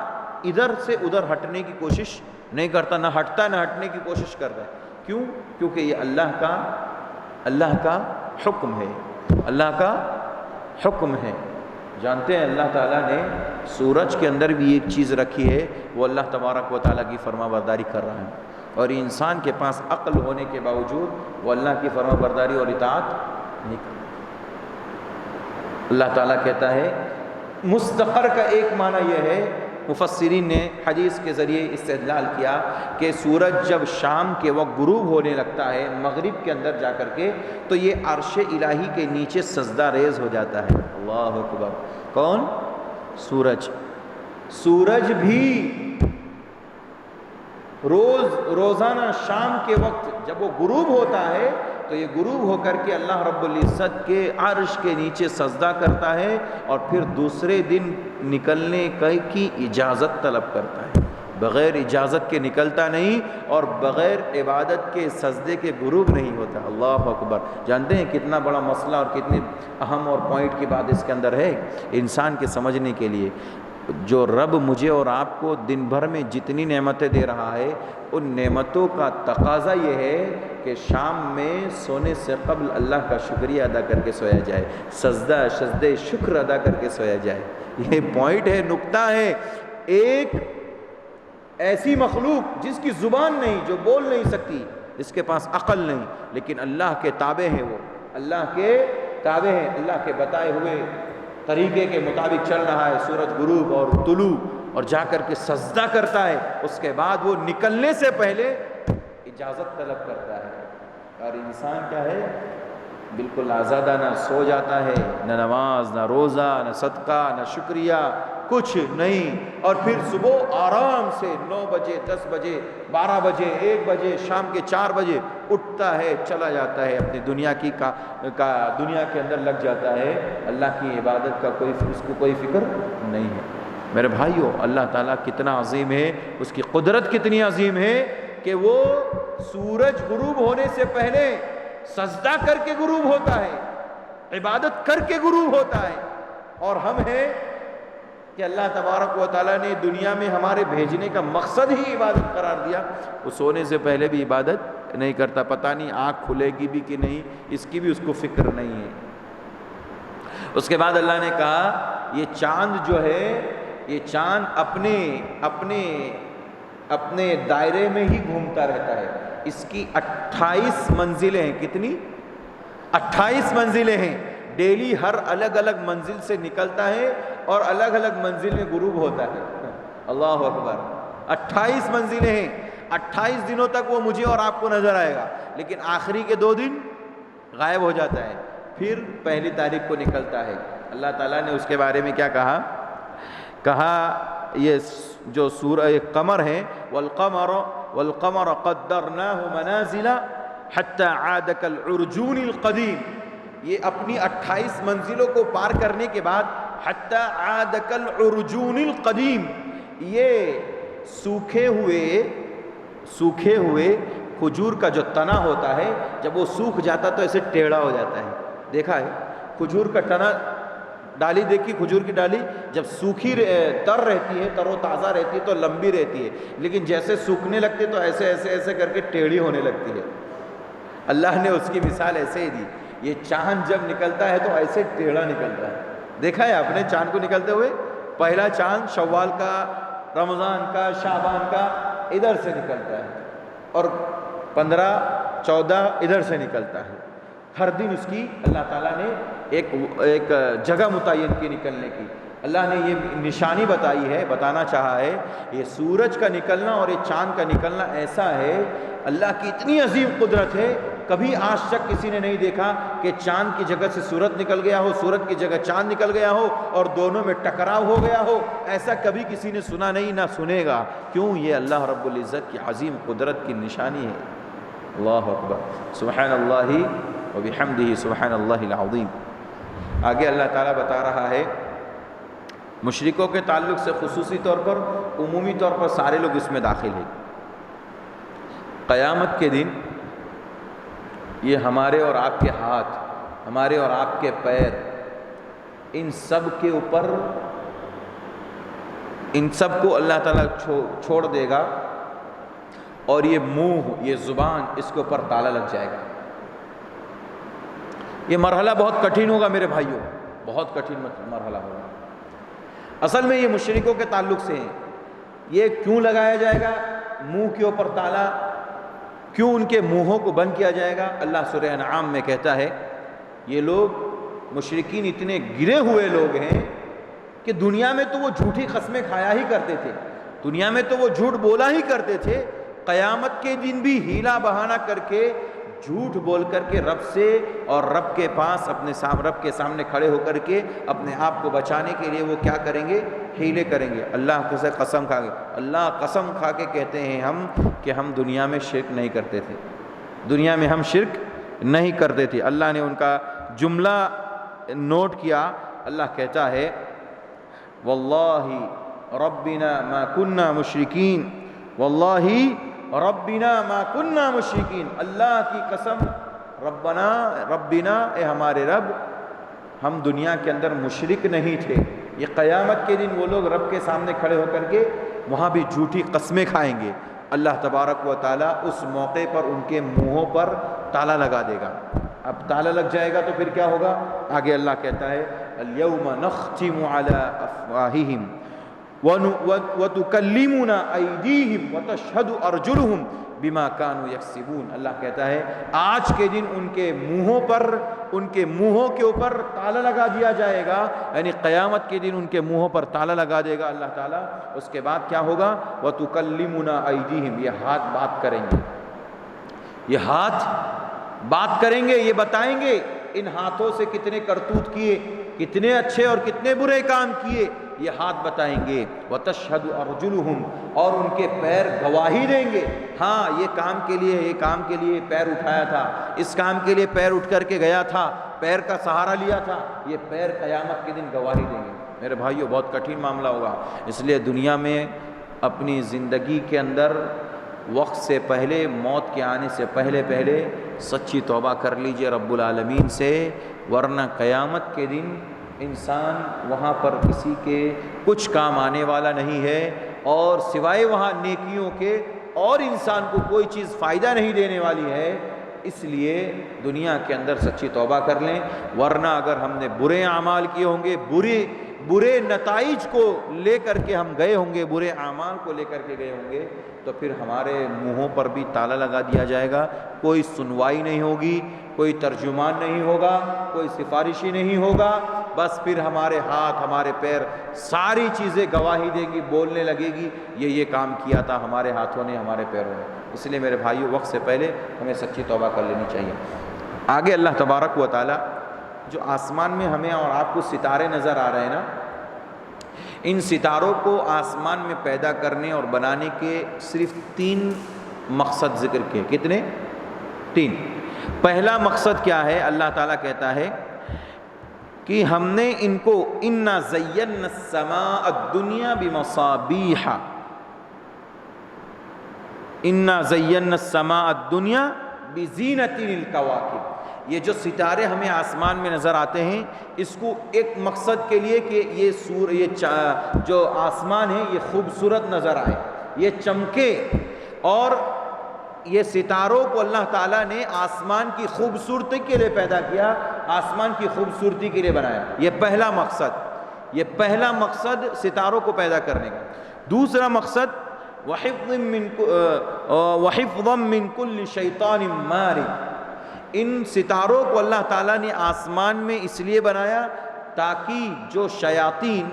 ادھر سے ادھر ہٹنے کی کوشش نہیں کرتا، نہ ہٹتا نہ ہٹنے کی کوشش کرتا ہے۔ کیوں؟ کیونکہ یہ اللہ کا حکم ہے، اللہ کا حکم ہے۔ جانتے ہیں اللہ تعالیٰ نے سورج کے اندر بھی ایک چیز رکھی ہے، وہ اللہ تبارک و تعالیٰ کی فرما برداری کر رہا ہے، اور انسان کے پاس عقل ہونے کے باوجود وہ اللہ کی فرما برداری اور اطاعت نہیں کرتا۔ اللہ تعالیٰ کہتا ہے مستقر کا ایک معنی یہ ہے، مفسرین نے حدیث کے ذریعے استدلال کیا کہ سورج جب شام کے وقت غروب ہونے لگتا ہے، مغرب کے اندر جا کر کے، تو یہ عرش الہی کے نیچے سجدہ ریز ہو جاتا ہے۔ اللہ اکبر۔ کون؟ سورج بھی روزانہ شام کے وقت جب وہ غروب ہوتا ہے تو یہ غروب ہو کر کے اللہ رب العزت کے عرش کے نیچے سجدہ کرتا ہے، اور پھر دوسرے دن نکلنے کی اجازت طلب کرتا ہے۔ بغیر اجازت کے نکلتا نہیں، اور بغیر عبادت کے سجدے کے غروب نہیں ہوتا۔ اللہ اکبر۔ جانتے ہیں کتنا بڑا مسئلہ اور کتنی اہم اور پوائنٹ کی بات اس کے اندر ہے انسان کے سمجھنے کے لیے۔ جو رب مجھے اور آپ کو دن بھر میں جتنی نعمتیں دے رہا ہے، ان نعمتوں کا تقاضا یہ ہے کہ شام میں سونے سے قبل اللہ کا شکریہ ادا کر کے سویا جائے، سجدہ شکر ادا کر کے سویا جائے۔ یہ پوائنٹ ہے، نقطہ ہے۔ ایک ایسی مخلوق جس کی زبان نہیں، جو بول نہیں سکتی، جس کے پاس عقل نہیں، لیکن اللہ کے تابع ہے، وہ اللہ کے تابع ہے، اللہ کے بتائے ہوئے طریقے کے مطابق چل رہا ہے۔ سورج غروب اور طلوع اور جا کر کے سجدہ کرتا ہے، اس کے بعد وہ نکلنے سے پہلے اجازت طلب کرتا ہے۔ اور انسان کیا ہے، بالکل آزادہ، نہ سو جاتا ہے، نہ نماز، نہ روزہ، نہ صدقہ، نہ شکریہ، کچھ نہیں، اور پھر صبح آرام سے 9 بجے، 10 بجے، 12 بجے، 1 بجے، شام کے 4 بجے اٹھتا ہے، چلا جاتا ہے اپنی دنیا دنیا کے اندر لگ جاتا ہے، اللہ کی عبادت کا اس کو کوئی فکر نہیں ہے۔ میرے بھائیو، اللہ تعالیٰ کتنا عظیم ہے، اس کی قدرت کتنی عظیم ہے کہ وہ سورج غروب ہونے سے پہلے سجدہ کر کے غروب ہوتا ہے، عبادت کر کے غروب ہوتا ہے، اور ہم ہیں کہ اللہ تبارک و تعالیٰ نے دنیا میں ہمارے بھیجنے کا مقصد ہی عبادت قرار دیا، وہ سونے سے پہلے بھی عبادت نہیں کرتا، پتہ نہیں آنکھ کھلے گی بھی کہ نہیں، اس کی بھی اس کو فکر نہیں ہے۔ اس کے بعد اللہ نے کہا یہ چاند جو ہے، یہ چاند اپنے دائرے میں ہی گھومتا رہتا ہے، اس کی 28 منزلیں ہیں۔ کتنی؟ 28 منزلیں ہیں، ڈیلی ہر الگ الگ منزل سے نکلتا ہے اور الگ الگ منزل میں غروب ہوتا ہے۔ اللہ اکبر، 28 منزلیں ہیں، 28 دنوں تک وہ مجھے اور آپ کو نظر آئے گا، لیکن آخری کے 2 دن غائب ہو جاتا ہے، پھر پہلی تاریخ کو نکلتا ہے۔ اللہ تعالیٰ نے اس کے بارے میں کیا کہا یہ جو سورہ قمر ہے، والقمر قدرناہ منازل حتی عاد کالعرجون القدیم، یہ اپنی 28 منزلوں کو پار کرنے کے بعد حتی عاد کالعرجون القدیم، یہ سوکھے ہوئے کھجور کا جو تنا ہوتا ہے، جب وہ سوکھ جاتا تو ایسے ٹیڑھا ہو جاتا ہے۔ دیکھا ہے کھجور کا تنا، ڈالی دیکھی کھجور کی ڈالی، جب سوکھی تر رہتی ہے، تر و تازہ رہتی ہے تو لمبی رہتی ہے، لیکن جیسے سوکھنے لگتی ہے تو ایسے کر کے ٹیڑھی ہونے لگتی ہے۔ اللہ نے اس کی مثال ایسے ہی دی، یہ چاند جب نکلتا ہے تو ایسے ٹیڑھا نکلتا ہے۔ دیکھا ہے آپ نے چاند کو نکلتے ہوئے؟ پہلا چاند شوال کا، رمضان کا، شعبان کا ادھر سے نکلتا ہے، اور 15، 14 ادھر سے نکلتا ہے۔ ہر دن اس کی اللہ تعالیٰ نے ایک جگہ متعین کی نکلنے کی۔ اللہ نے یہ نشانی بتائی ہے، بتانا چاہا ہے، یہ سورج کا نکلنا اور یہ چاند کا نکلنا ایسا ہے، اللہ کی اتنی عظیم قدرت ہے، کبھی آج تک کسی نے نہیں دیکھا کہ چاند کی جگہ سے سورج نکل گیا ہو، سورج کی جگہ چاند نکل گیا ہو اور دونوں میں ٹکراؤ ہو گیا ہو، ایسا کبھی کسی نے سنا نہیں، نہ سنے گا۔ کیوں؟ یہ اللہ رب العزت کی عظیم قدرت کی نشانی ہے۔ اللہ اکبر، سبحان اللہ وبحمدہ، سبحان اللہ العظیم۔ آگے اللہ تعالیٰ بتا رہا ہے مشرکوں کے تعلق سے، خصوصی طور پر، عمومی طور پر سارے لوگ اس میں داخل ہیں۔ قیامت کے دن یہ ہمارے اور آپ کے ہاتھ، ہمارے اور آپ کے پیر، ان سب کے اوپر، ان سب کو اللہ تعالیٰ چھوڑ دے گا، اور یہ منہ، یہ زبان، اس کے اوپر تالا لگ جائے گا۔ یہ مرحلہ بہت کٹھن ہوگا میرے بھائیوں، بہت کٹھن مرحلہ ہوگا۔ اصل میں یہ مشرکوں کے تعلق سے ہے۔ یہ کیوں لگایا جائے گا منہ کے اوپر تالا؟ کیوں ان کے منہوں کو بند کیا جائے گا؟ اللہ سورہ انعام میں کہتا ہے یہ لوگ مشرکین اتنے گرے ہوئے لوگ ہیں کہ دنیا میں تو وہ جھوٹی قسمیں کھایا ہی کرتے تھے، دنیا میں تو وہ جھوٹ بولا ہی کرتے تھے، قیامت کے دن بھی ہیلا بہانہ کر کے، جھوٹ بول کر کے رب سے اور رب کے پاس رب کے سامنے کھڑے ہو کر کے اپنے آپ کو بچانے کے لیے وہ کیا کریں گے؟ ہیلے کریں گے۔ اللہ سے قسم کھا کے، اللہ قسم کھا کے کہتے ہیں کہ ہم دنیا میں شرک نہیں کرتے تھے، دنیا میں ہم شرک نہیں کرتے تھے۔ اللہ نے ان کا جملہ نوٹ کیا۔ اللہ کہتا ہے واللہ ربنا ما کننا مشرکین، واللہ ربنا ما کننا مشرکین، اللہ کی قسم، ربنا اے ہمارے رب، ہم دنیا کے اندر مشرک نہیں تھے۔ یہ قیامت کے دن وہ لوگ رب کے سامنے کھڑے ہو کر کے وہاں بھی جھوٹی قسمیں کھائیں گے۔ اللہ تبارک و تعالیٰ اس موقع پر ان کے منہوں پر تالا لگا دے گا۔ اب تالا لگ جائے گا تو پھر کیا ہوگا؟ آگے اللہ کہتا ہے الیوم نختم علی افواہہم، وَتُكَلِّمُنَا أَيْدِيهِمْ وَتَشْهَدُ أَرْجُلُهُمْ بِمَا كَانُوا يَكْسِبُونَ۔ اللہ کہتا ہے آج کے دن ان کے منہوں کے اوپر تالا لگا دیا جائے گا، یعنی قیامت کے دن ان کے منہوں پر تالا لگا دے گا اللہ تعالیٰ۔ اس کے بعد کیا ہوگا؟ وَتُكَلِّمُنَا أَيْدِيهِمْ، یہ ہاتھ بات کریں گے، یہ ہاتھ بات کریں گے، یہ بتائیں گے ان ہاتھوں سے کتنے کرتوت کیے، کتنے اچھے اور کتنے برے کام کیے، یہ ہاتھ بتائیں گے۔ وَتَشْهَدُ أَرْجُلُهُمْ، اور ان کے پیر گواہی دیں گے، ہاں یہ کام کے لیے پیر اٹھایا تھا، اس کام کے لیے پیر اٹھ کر کے گیا تھا، پیر کا سہارا لیا تھا، یہ پیر قیامت کے دن گواہی دیں گے۔ میرے بھائیو بہت کٹھن معاملہ ہوگا، اس لیے دنیا میں اپنی زندگی کے اندر وقت سے پہلے، موت کے آنے سے پہلے سچی توبہ کر لیجئے رب العالمین سے، ورنہ قیامت کے دن انسان وہاں پر کسی کے کچھ کام آنے والا نہیں ہے، اور سوائے وہاں نیکیوں کے اور انسان کو کوئی چیز فائدہ نہیں دینے والی ہے۔ اس لیے دنیا کے اندر سچی توبہ کر لیں، ورنہ اگر ہم نے برے اعمال کیے ہوں گے، برے نتائج کو لے کر کے ہم گئے ہوں گے، برے اعمال کو لے کر کے گئے ہوں گے، تو پھر ہمارے منہوں پر بھی تالا لگا دیا جائے گا، کوئی سنوائی نہیں ہوگی، کوئی ترجمان نہیں ہوگا، کوئی سفارشی نہیں ہوگا، بس پھر ہمارے ہاتھ، ہمارے پیر، ساری چیزیں گواہی دیں گی، بولنے لگے گی یہ کام کیا تھا ہمارے ہاتھوں نے، ہمارے پیروں نے۔ اس لیے میرے بھائیو وقت سے پہلے ہمیں سچی توبہ کر لینی چاہیے۔ آگے اللہ تبارک و تعالی جو آسمان میں ہمیں اور آپ کو ستارے نظر آ رہے ہیں نا، ان ستاروں کو آسمان میں پیدا کرنے اور بنانے کے صرف 3 مقصد ذکر کیے۔ کتنے؟ 3۔ پہلا مقصد کیا ہے؟ اللہ تعالیٰ کہتا ہے کہ ہم نے ان کو اِنَّا زَيَّنَّا السَّمَاءَ الدُّنْيَا بِمَصَابِيحَ، اِنَّا زَيَّنَّا السَّمَاءَ الدُّنْيَا بِزِينَةٍ الْكَوَاكِبِ۔ یہ جو ستارے ہمیں آسمان میں نظر آتے ہیں، اس کو ایک مقصد کے لیے کہ یہ جو آسمان ہے یہ خوبصورت نظر آئے، یہ چمکے، اور یہ ستاروں کو اللہ تعالیٰ نے آسمان کی خوبصورتی کے لیے پیدا کیا، آسمان کی خوبصورتی کے لیے بنایا۔ یہ پہلا مقصد ستاروں کو پیدا کرنے کا۔ دوسرا مقصد وَحِفْظًا مِّن كُلِّ شَيْطَانٍ مَارِدٍ، ان ستاروں کو اللہ تعالیٰ نے آسمان میں اس لیے بنایا تاکہ جو شیاطین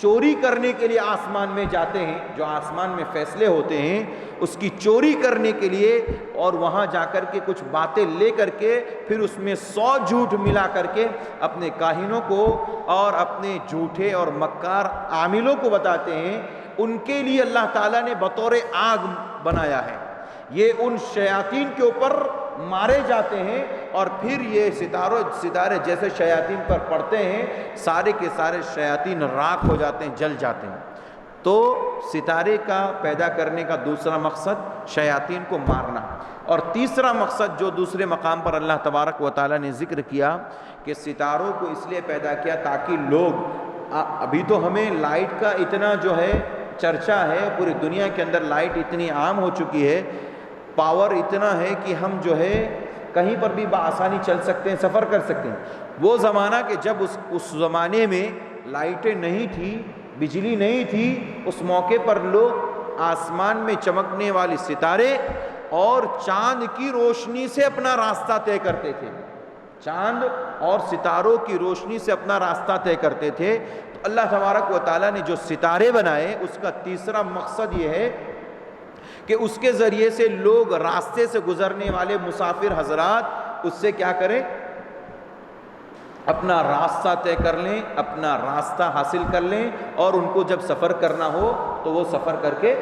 چوری کرنے کے لیے آسمان میں جاتے ہیں، جو آسمان میں فیصلے ہوتے ہیں، اس کی چوری کرنے کے لیے، اور وہاں جا کر کے کچھ باتیں لے کر کے پھر اس میں 100 جھوٹ ملا کر کے اپنے کاہنوں کو اور اپنے جھوٹے اور مکار عاملوں کو بتاتے ہیں، ان کے لیے اللہ تعالیٰ نے بطور آگ بنایا ہے۔ یہ ان شیاطین کے اوپر مارے جاتے ہیں، اور پھر یہ ستارے جیسے شیاطین پر پڑتے ہیں، سارے کے سارے شیاطین راکھ ہو جاتے ہیں، جل جاتے ہیں۔ تو ستارے کا پیدا کرنے کا دوسرا مقصد شیاطین کو مارنا، اور تیسرا مقصد جو دوسرے مقام پر اللہ تبارک و تعالیٰ نے ذکر کیا کہ ستاروں کو اس لیے پیدا کیا تاکہ لوگ، ابھی تو ہمیں لائٹ کا اتنا جو ہے چرچا ہے، پوری دنیا کے اندر لائٹ اتنی عام ہو چکی ہے، پاور اتنا ہے کہ ہم جو ہے کہیں پر بھی بآسانی چل سکتے ہیں، سفر کر سکتے ہیں۔ وہ زمانہ کہ جب اس زمانے میں لائٹیں نہیں تھی، بجلی نہیں تھی، اس موقع پر لوگ آسمان میں چمکنے والی ستارے اور چاند کی روشنی سے اپنا راستہ طے کرتے تھے، چاند اور ستاروں کی روشنی سے اپنا راستہ طے کرتے تھے۔ تو اللہ تبارک و تعالیٰ نے جو ستارے بنائے، اس کا تیسرا مقصد یہ ہے کہ اس کے ذریعے سے لوگ راستے سے گزرنے والے مسافر حضرات اس سے کیا کریں؟ اپنا راستہ طے کر لیں، اپنا راستہ حاصل کر لیں، اور ان کو جب سفر کرنا ہو تو وہ سفر کر کے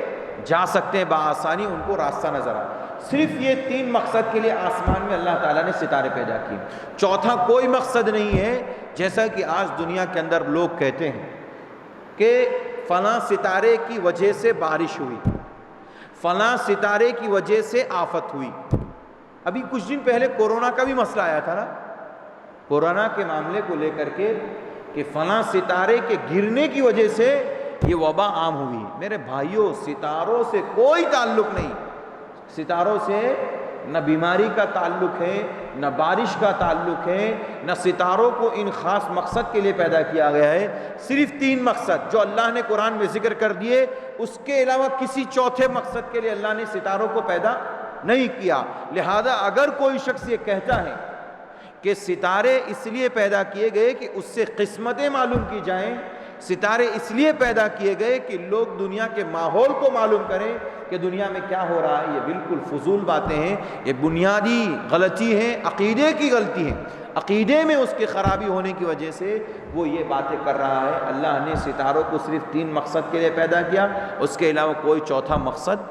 جا سکتے ہیں بآسانی، ان کو راستہ نظر آئے۔ صرف یہ 3 مقصد کے لیے آسمان میں اللہ تعالیٰ نے ستارے پیدا کیے، چوتھا کوئی مقصد نہیں ہے۔ جیسا کہ آج دنیا کے اندر لوگ کہتے ہیں کہ فلاں ستارے کی وجہ سے بارش ہوئی، فلاں ستارے کی وجہ سے آفت ہوئی۔ ابھی کچھ دن پہلے کورونا کا بھی مسئلہ آیا تھا نا، کورونا کے معاملے کو لے کر کے کہ فلاں ستارے کے گرنے کی وجہ سے یہ وبا عام ہوئی۔ میرے بھائیوں، ستاروں سے کوئی تعلق نہیں، ستاروں سے نہ بیماری کا تعلق ہے، نہ بارش کا تعلق ہے، نہ ستاروں کو ان خاص مقصد کے لیے پیدا کیا گیا ہے۔ صرف 3 مقصد جو اللہ نے قرآن میں ذکر کر دیے، اس کے علاوہ کسی چوتھے مقصد کے لیے اللہ نے ستاروں کو پیدا نہیں کیا۔ لہذا اگر کوئی شخص یہ کہتا ہے کہ ستارے اس لیے پیدا کیے گئے کہ اس سے قسمتیں معلوم کی جائیں، ستارے اس لیے پیدا کیے گئے کہ لوگ دنیا کے ماحول کو معلوم کریں کہ دنیا میں کیا ہو رہا ہے، یہ بالکل فضول باتیں ہیں، یہ بنیادی غلطی ہے، عقیدے کی غلطی ہے۔ عقیدے میں اس کی خرابی ہونے کی وجہ سے وہ یہ باتیں کر رہا ہے۔ اللہ نے ستاروں کو صرف 3 مقصد کے لیے پیدا کیا، اس کے علاوہ کوئی چوتھا مقصد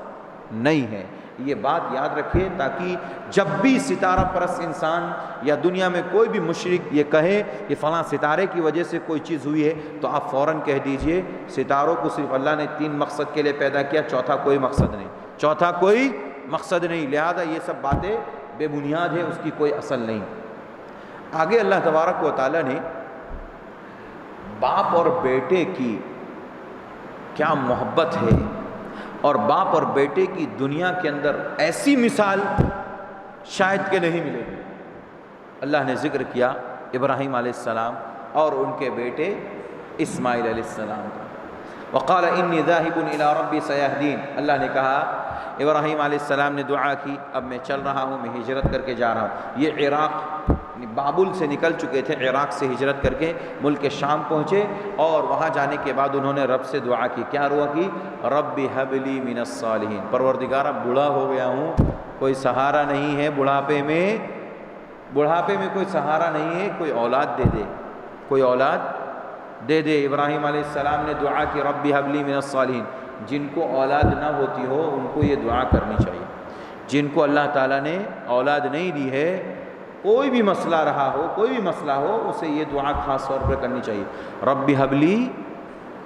نہیں ہے۔ یہ بات یاد رکھیں تاکہ جب بھی ستارہ پرست انسان یا دنیا میں کوئی بھی مشرک یہ کہے کہ فلاں ستارے کی وجہ سے کوئی چیز ہوئی ہے، تو آپ فوراً کہہ دیجئے ستاروں کو صرف اللہ نے 3 مقصد کے لیے پیدا کیا، چوتھا کوئی مقصد نہیں، چوتھا کوئی مقصد نہیں۔ لہذا یہ سب باتیں بے بنیاد ہے، اس کی کوئی اصل نہیں۔ آگے اللہ تبارک و تعالیٰ نے باپ اور بیٹے کی کیا محبت ہے، اور باپ اور بیٹے کی دنیا کے اندر ایسی مثال شاید کہ نہیں ملے گی۔ اللہ نے ذکر کیا ابراہیم علیہ السلام اور ان کے بیٹے اسماعیل علیہ السلام کا۔ وقال انی ذاہب الی ربی سیہدین، اللہ نے کہا ابراہیم علیہ السلام نے دعا کی، اب میں چل رہا ہوں، میں ہجرت کر کے جا رہا ہوں۔ یہ عراق بابل سے نکل چکے تھے، عراق سے ہجرت کر کے ملک شام پہنچے، اور وہاں جانے کے بعد انہوں نے رب سے دعا کی۔ کیا دعا کی؟ رب ہب لی من الصالحین، پروردگار اب بوڑھا ہو گیا ہوں، کوئی سہارا نہیں ہے، بڑھاپے میں کوئی سہارا نہیں ہے، کوئی اولاد دے دے، کوئی اولاد دے دے۔ ابراہیم علیہ السلام نے دعا کی رب ہب لی من الصالحین۔ جن کو اولاد نہ ہوتی ہو ان کو یہ دعا کرنی چاہیے۔ جن کو اللہ تعالیٰ نے اولاد نہیں دی ہے، کوئی بھی مسئلہ رہا ہو، کوئی بھی مسئلہ ہو، اسے یہ دعا خاص طور پر کرنی چاہیے۔ رب ہب لی،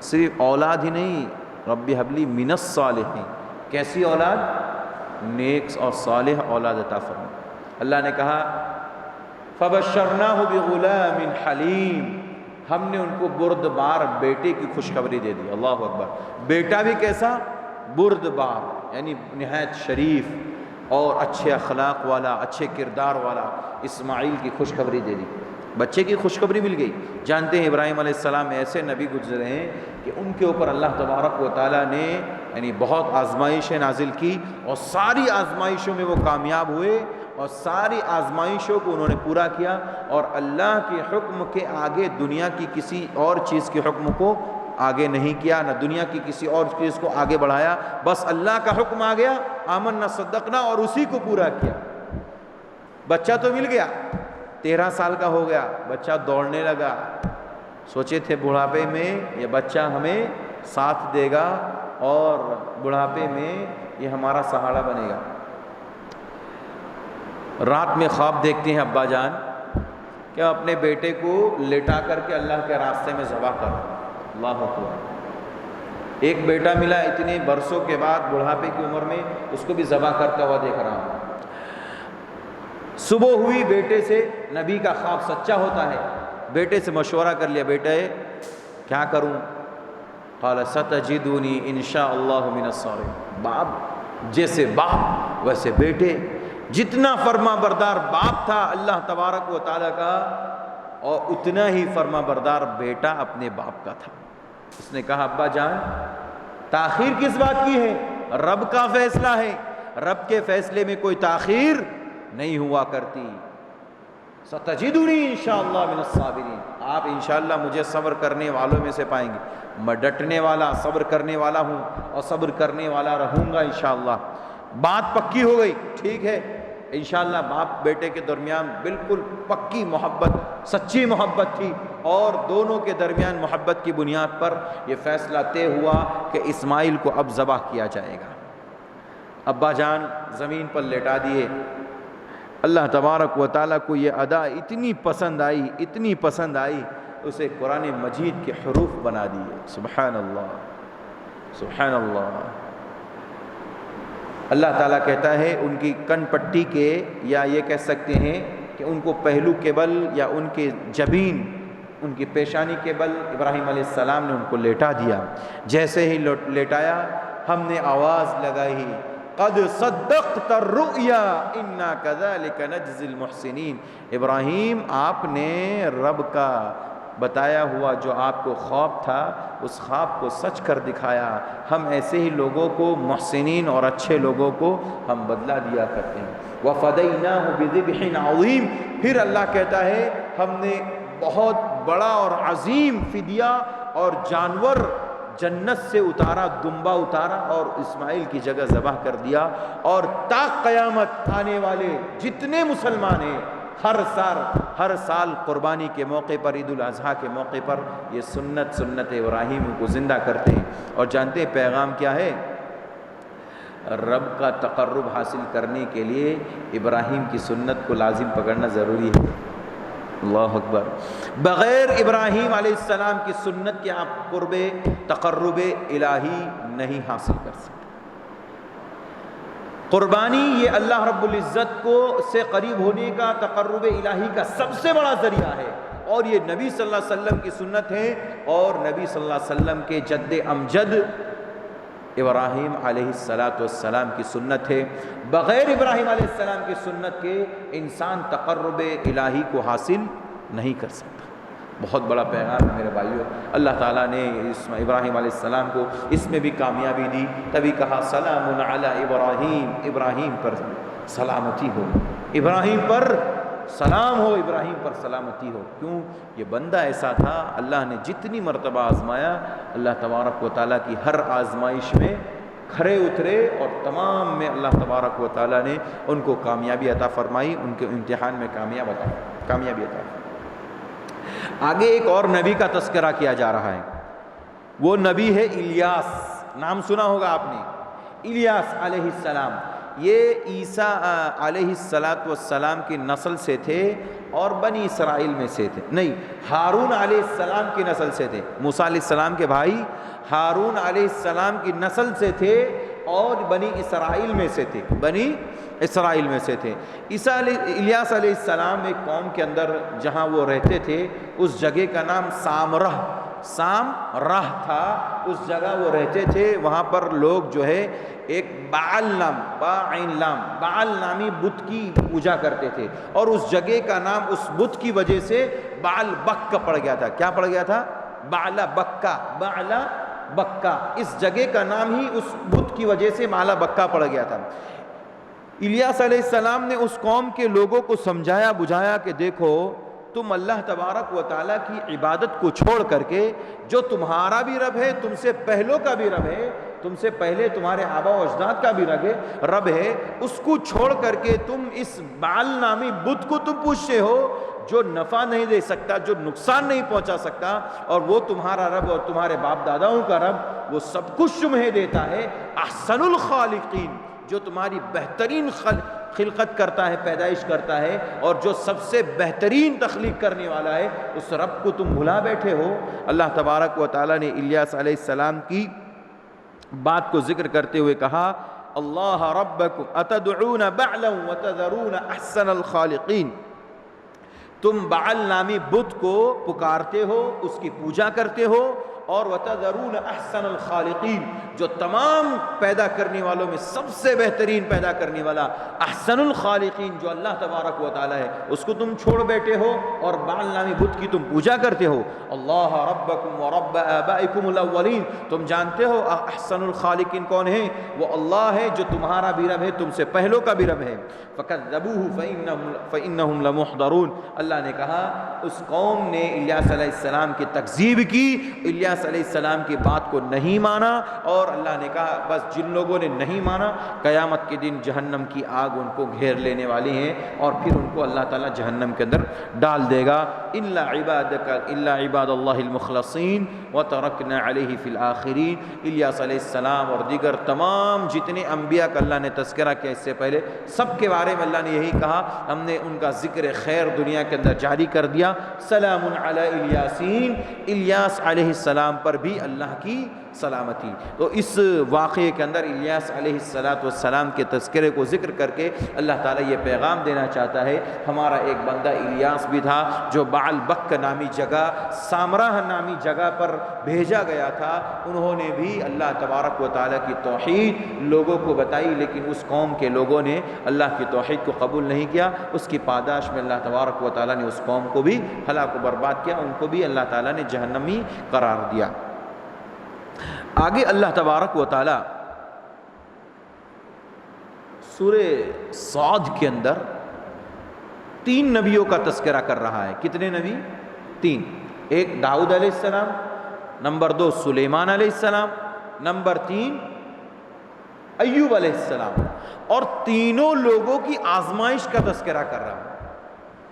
صرف اولاد ہی نہیں، رب ہب لی من الصالحین، کیسی اولاد؟ نیک اور صالح اولاد عطا فرما۔ اللہ نے کہا فبشرناہ بغلام حلیم، ہم نے ان کو بردبار بیٹے کی خوشخبری دے دی۔ اللہ اکبر، بیٹا بھی کیسا؟ بردبار، یعنی نہایت شریف اور اچھے اخلاق والا، اچھے کردار والا اسماعیل کی خوشخبری دے دی، بچے کی خوشخبری مل گئی۔ جانتے ہیں ابراہیم علیہ السلام ایسے نبی گزرے ہیں کہ ان کے اوپر اللہ تبارک و تعالیٰ نے یعنی بہت آزمائشیں نازل کی، اور ساری آزمائشوں میں وہ کامیاب ہوئے، اور ساری آزمائشوں کو انہوں نے پورا کیا، اور اللہ کے حکم کے آگے دنیا کی کسی اور چیز کے حکم کو آگے نہیں کیا، نہ دنیا کی کسی اور چیز کو آگے بڑھایا، بس اللہ کا حکم آ گیا، آمنا صدقنا، اور اسی کو پورا کیا۔ بچہ تو مل گیا، 13 سال کا ہو گیا، بچہ دوڑنے لگا۔ سوچے تھے بڑھاپے میں یہ بچہ ہمیں ساتھ دے گا اور بڑھاپے میں یہ ہمارا سہارا بنے گا۔ رات میں خواب دیکھتے ہیں ابا جان کہ اپنے بیٹے کو لٹا کر کے اللہ کے راستے میں ذبح کر۔ اللہ اکبر، ایک بیٹا ملا اتنے برسوں کے بعد بڑھاپے کی عمر میں، اس کو بھی ذبح کرتا ہوا دیکھ رہا ہوں۔ صبح ہوئی، بیٹے سے نبی کا خواب سچا ہوتا ہے، بیٹے سے مشورہ کر لیا، بیٹے کیا کروں؟ قال ستجدونی انشاءاللہ من الصابرین۔ باپ جیسے باپ ویسے بیٹے، جتنا فرما بردار باپ تھا اللہ تبارک و تعالیٰ کا، اور اتنا ہی فرما بردار بیٹا اپنے باپ کا تھا۔ اس نے کہا ابا جان تاخیر کس بات کی ہے؟ رب کا فیصلہ ہے، رب کے فیصلے میں کوئی تاخیر نہیں ہوا کرتی۔ ستجدونی انشاءاللہ من الصابرین، آپ انشاءاللہ مجھے صبر کرنے والوں میں سے پائیں گے۔ میں ڈٹنے والا، صبر کرنے والا ہوں، اور صبر کرنے والا رہوں گا انشاءاللہ۔ بات پکی ہو گئی، ٹھیک ہے انشاءاللہ۔ باپ بیٹے کے درمیان بالکل پکی محبت، سچی محبت تھی، اور دونوں کے درمیان محبت کی بنیاد پر یہ فیصلہ طے ہوا کہ اسماعیل کو اب ذبح کیا جائے گا۔ ابا جان زمین پر لٹا دیے۔ اللہ تبارک و تعالیٰ کو یہ ادا اتنی پسند آئی، اتنی پسند آئی، اسے قرآن مجید کے حروف بنا دیے۔ سبحان اللہ، سبحان اللہ۔ اللہ تعالیٰ کہتا ہے ان کی کن پٹی کے، یا یہ کہہ سکتے ہیں کہ ان کو پہلو کے بل یا ان کے جبین، ان کی پیشانی کے بل ابراہیم علیہ السلام نے ان کو لیٹا دیا۔ جیسے ہی لیٹایا ہم نے آواز لگائی، قد صدقت الرؤیا انا کذالک نجزی المحسنین، ابراہیم آپ نے رب کا بتایا ہوا جو آپ کو خواب تھا اس خواب کو سچ کر دکھایا، ہم ایسے ہی لوگوں کو، محسنین اور اچھے لوگوں کو ہم بدلہ دیا کرتے ہیں۔ وَفَدَيْنَاهُ بِذِبْحٍ عَظِيمٍ، پھر اللہ کہتا ہے ہم نے بہت بڑا اور عظیم فدیہ اور جانور جنت سے اتارا، دمبا اتارا اور اسماعیل کی جگہ ذبح کر دیا، اور تا قیامت آنے والے جتنے مسلمان ہیں ہر سال قربانی کے موقع پر، عید الاضحیٰ کے موقع پر یہ سنت ابراہیم کو زندہ کرتے ہیں۔ اور جانتے ہیں پیغام کیا ہے؟ رب کا تقرب حاصل کرنے کے لیے ابراہیم کی سنت کو لازم پکڑنا ضروری ہے۔ اللہ اکبر، بغیر ابراہیم علیہ السلام کی سنت کے آپ تقرب الہی نہیں حاصل کر سکتے۔ قربانی یہ اللہ رب العزت کو سے قریب ہونے کا، تقرب الہی کا سب سے بڑا ذریعہ ہے، اور یہ نبی صلی اللہ علیہ وسلم کی سنت ہے، اور نبی صلی اللہ علیہ وسلم کے جد امجد ابراہیم علیہ السلام کی سنت ہے۔ بغیر ابراہیم علیہ السلام کی سنت کے انسان تقرب الہی کو حاصل نہیں کر سکتا۔ بہت بڑا پیغام ہے میرے بھائیو، اللہ تعالیٰ نے ابراہیم علیہ السلام کو اس میں بھی کامیابی دی، تبھی کہا سلام علی ابراہیم، ابراہیم پر سلامتی ہو، ابراہیم پر سلام ہو، ابراہیم پر سلامتی ہو۔ کیوں؟ یہ بندہ ایسا تھا، اللہ نے جتنی مرتبہ آزمایا، اللہ تبارک و تعالیٰ کی ہر آزمائش میں کھرے اترے، اور تمام میں اللہ تبارک و تعالیٰ نے ان کو کامیابی عطا فرمائی، ان کے امتحان میں کامیابی عطا فرمائی۔ آگے ایک اور نبی کا تذکرہ کیا جا رہا ہے، وہ نبی ہے الیاس، نام سنا ہوگا آپ نے، الیاس علیہ السلام۔ یہ عیسیٰ علیہ السلام کی نسل سے تھے اور بنی اسرائیل میں سے تھے، نہیں، ہارون علیہ السلام کی نسل سے تھے، موسیٰ علیہ السلام کے بھائی ہارون علیہ السلام کی نسل سے تھے اور بنی اسرائیل میں سے تھے، بنی اسرائیل میں سے تھے۔ الیاس علیہ السلام ایک قوم کے اندر جہاں وہ رہتے تھے اس جگہ کا نام سامرہ تھا، اس جگہ وہ رہتے تھے، وہاں پر لوگ جو ہے ایک بعل نامی بت کی پوجا کرتے تھے، اور اس جگہ کا نام اس بت کی وجہ سے بعل بکا پڑ گیا تھا۔ کیا پڑ گیا تھا؟ بعل بکا، اس جگہ کا نام ہی اس بت کی وجہ سے بعل بکا پڑ گیا تھا۔ الیاس علیہ السلام نے اس قوم کے لوگوں کو سمجھایا بجھایا کہ دیکھو، تم اللہ تبارک و تعالیٰ کی عبادت کو چھوڑ کر کے، جو تمہارا بھی رب ہے، تم سے پہلوں کا بھی رب ہے، تم سے پہلے تمہارے آبا و اجداد کا بھی رب ہے، اس کو چھوڑ کر کے تم اس بعل نامی بت کو تم پوجتے ہو، جو نفع نہیں دے سکتا، جو نقصان نہیں پہنچا سکتا، اور وہ تمہارا رب اور تمہارے باپ داداؤں کا رب وہ سب کچھ تمہیں دیتا ہے، احسن الخالقین، جو تمہاری بہترین خلقت کرتا ہے، پیدائش کرتا ہے، اور جو سب سے بہترین تخلیق کرنے والا ہے، اس رب کو تم بھلا بیٹھے ہو۔ اللہ تبارک و تعالیٰ نے الیاس علیہ السلام کی بات کو ذکر کرتے ہوئے کہا، اللہ ربکم اتدعون بعلا وتذرون احسن الخالقین، تم بعل نامی بت کو پکارتے ہو، اس کی پوجا کرتے ہو، اور وتذرون احسن الخالقین، جو تمام پیدا کرنے والوں میں سب سے بہترین پیدا کرنے والا احسن الخالقین جو اللہ تبارک و تعالی ہے، اس کو تم چھوڑ بیٹھے ہو اور بعل نامی بت کی تم پوجا کرتے ہو۔ اللہ ربکم ورب آبائکم الاولین، تم جانتے ہو احسن الخالقین کون ہے؟ وہ اللہ ہے جو تمہارا بھی رب ہے، تم سے پہلوں کا بھی رب ہے۔ فکذبوہ فإنہم لمحضرون، اللہ نے کہا اس قوم نے الیاس علیہ السلام کی تکذیب کی، الیاس علیہ السلام کی بات کو نہیں مانا، اور اللہ نے کہا بس جن لوگوں نے نہیں مانا، قیامت کے دن جہنم کی آگ ان کو گھیر لینے والی ہیں، اور پھر ان کو اللہ تعالیٰ جہنم کے اندر ڈال دے گا۔ الا عباد اللہ المخلصین وترکنا علیہ فی الآخرین، الیاس علیہ السلام اور دیگر تمام جتنے انبیاء کا اللہ نے تذکرہ کیا اس سے پہلے، سب کے بارے میں اللہ نے یہی کہا، ہم نے ان کا ذکر خیر دنیا کے اندر جاری کر دیا۔ سلام علی الیاسین، الیاس علیہ السلام پر بھی اللہ کی سلامتی۔ تو اس واقعے کے اندر الیاس علیہ السلام کے تذکرے کو ذکر کر کے اللہ تعالیٰ یہ پیغام دینا چاہتا ہے، ہمارا ایک بندہ الیاس بھی تھا جو بعل بک نامی جگہ، سامراہ نامی جگہ پر بھیجا گیا تھا، انہوں نے بھی اللہ تبارک و تعالیٰ کی توحید لوگوں کو بتائی، لیکن اس قوم کے لوگوں نے اللہ کی توحید کو قبول نہیں کیا، اس کی پاداش میں اللہ تبارک و تعالیٰ نے اس قوم کو بھی ہلاک و برباد کیا، ان کو بھی اللہ تعالیٰ نے جہنمی قرار دیا۔ آگے اللہ تبارک و تعالیٰ سورہ صاد کے اندر 3 نبیوں کا تذکرہ کر رہا ہے۔ کتنے نبی؟ 3۔ ایک داؤد علیہ السلام، نمبر 2 سلیمان علیہ السلام، نمبر 3 ایوب علیہ السلام، اور تینوں لوگوں کی آزمائش کا تذکرہ کر رہا ہے۔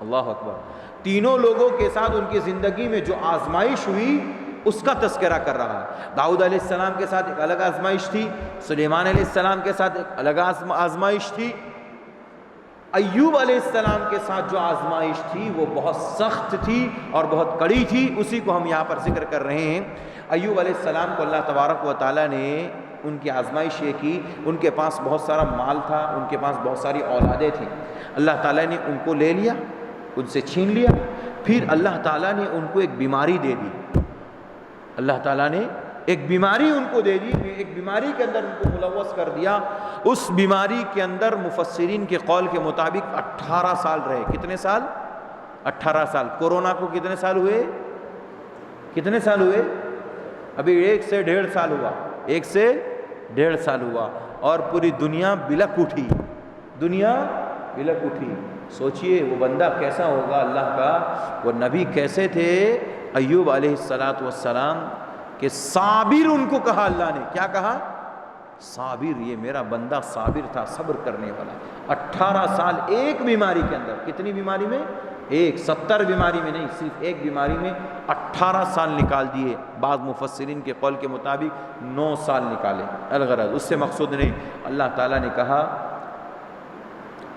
اللہ اکبر۔ تینوں لوگوں کے ساتھ ان کی زندگی میں جو آزمائش ہوئی اس کا تذکرہ کر رہا ہے۔ داؤد علیہ السلام کے ساتھ ایک الگ آزمائش تھی، سلیمان علیہ السلام کے ساتھ ایک الگ آزمائش تھی، ایوب علیہ السلام کے ساتھ جو آزمائش تھی وہ بہت سخت تھی اور بہت کڑی تھی، اسی کو ہم یہاں پر ذکر کر رہے ہیں۔ ایوب علیہ السلام کو اللہ تبارک و تعالیٰ نے ان کی آزمائش یہ کی، ان کے پاس بہت سارا مال تھا، ان کے پاس بہت ساری اولادیں تھیں، اللہ تعالیٰ نے ان کو لے لیا، ان سے چھین لیا، پھر اللہ تعالیٰ نے ان کو ایک بیماری دے دی، اللہ تعالیٰ نے ایک بیماری ان کو دے دی، ایک بیماری کے اندر ان کو ملوث کر دیا۔ اس بیماری کے اندر مفسرین کے قول کے مطابق 18 سال رہے۔ کتنے سال؟ 18 سال۔ کورونا کو کتنے سال ہوئے؟ کتنے سال ہوئے؟ ابھی 1 سے 1.5 سال ہوا، 1 سے 1.5 سال ہوا، اور پوری دنیا بلک اٹھی، دنیا بلک اٹھی۔ سوچئے وہ بندہ کیسا ہوگا اللہ کا، وہ نبی کیسے تھے؟ ایوب علیہ السلام کہ صابر ان کو کہا اللہ نے، کیا کہا؟ صابر، یہ میرا بندہ صابر تھا، صبر کرنے والا۔ 18 سال ایک بیماری کے اندر، کتنی بیماری میں؟ 70 بیماری میں نہیں، صرف ایک بیماری میں 18 سال نکال دیے، بعض مفسرین کے قول کے مطابق 9 سال نکالے۔ الغرض اس سے مقصود نہیں، اللہ تعالیٰ نے کہا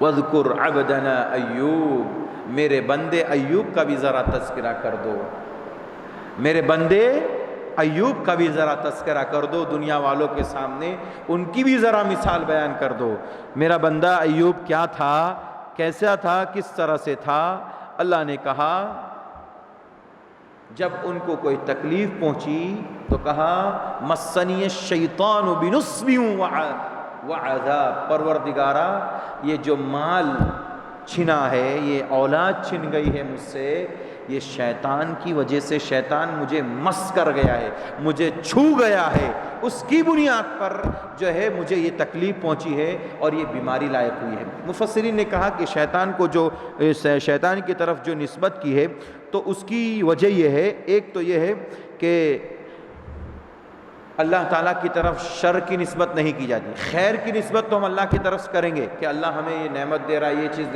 وَاذْكُرْ عَبْدَنَا ایوب، میرے بندے ایوب کا بھی ذرا تذکرہ کر دو، میرے بندے ایوب کا بھی ذرا تذکرہ کر دو دنیا والوں کے سامنے، ان کی بھی ذرا مثال بیان کر دو۔ میرا بندہ ایوب کیا تھا، کیسا تھا، کس طرح سے تھا؟ اللہ نے کہا جب ان کو کوئی تکلیف پہنچی تو کہا مسنی الشیطان بنصب وعذاب، پروردگارا یہ جو مال چھنا ہے، یہ اولاد چھن گئی ہے مجھ سے، یہ شیطان کی وجہ سے، شیطان مجھے مس کر گیا ہے، مجھے چھو گیا ہے، اس کی بنیاد پر جو ہے مجھے یہ تکلیف پہنچی ہے اور یہ بیماری لائق ہوئی ہے۔ مفسرین نے کہا کہ شیطان کو جو شیطان کی طرف جو نسبت کی ہے تو اس کی وجہ یہ ہے، ایک تو یہ ہے کہ اللہ تعالیٰ کی طرف شر کی نسبت نہیں کی جاتی، خیر کی نسبت تو ہم اللہ کی طرف کریں گے کہ اللہ ہمیں یہ نعمت دے رہا ہے، یہ چیز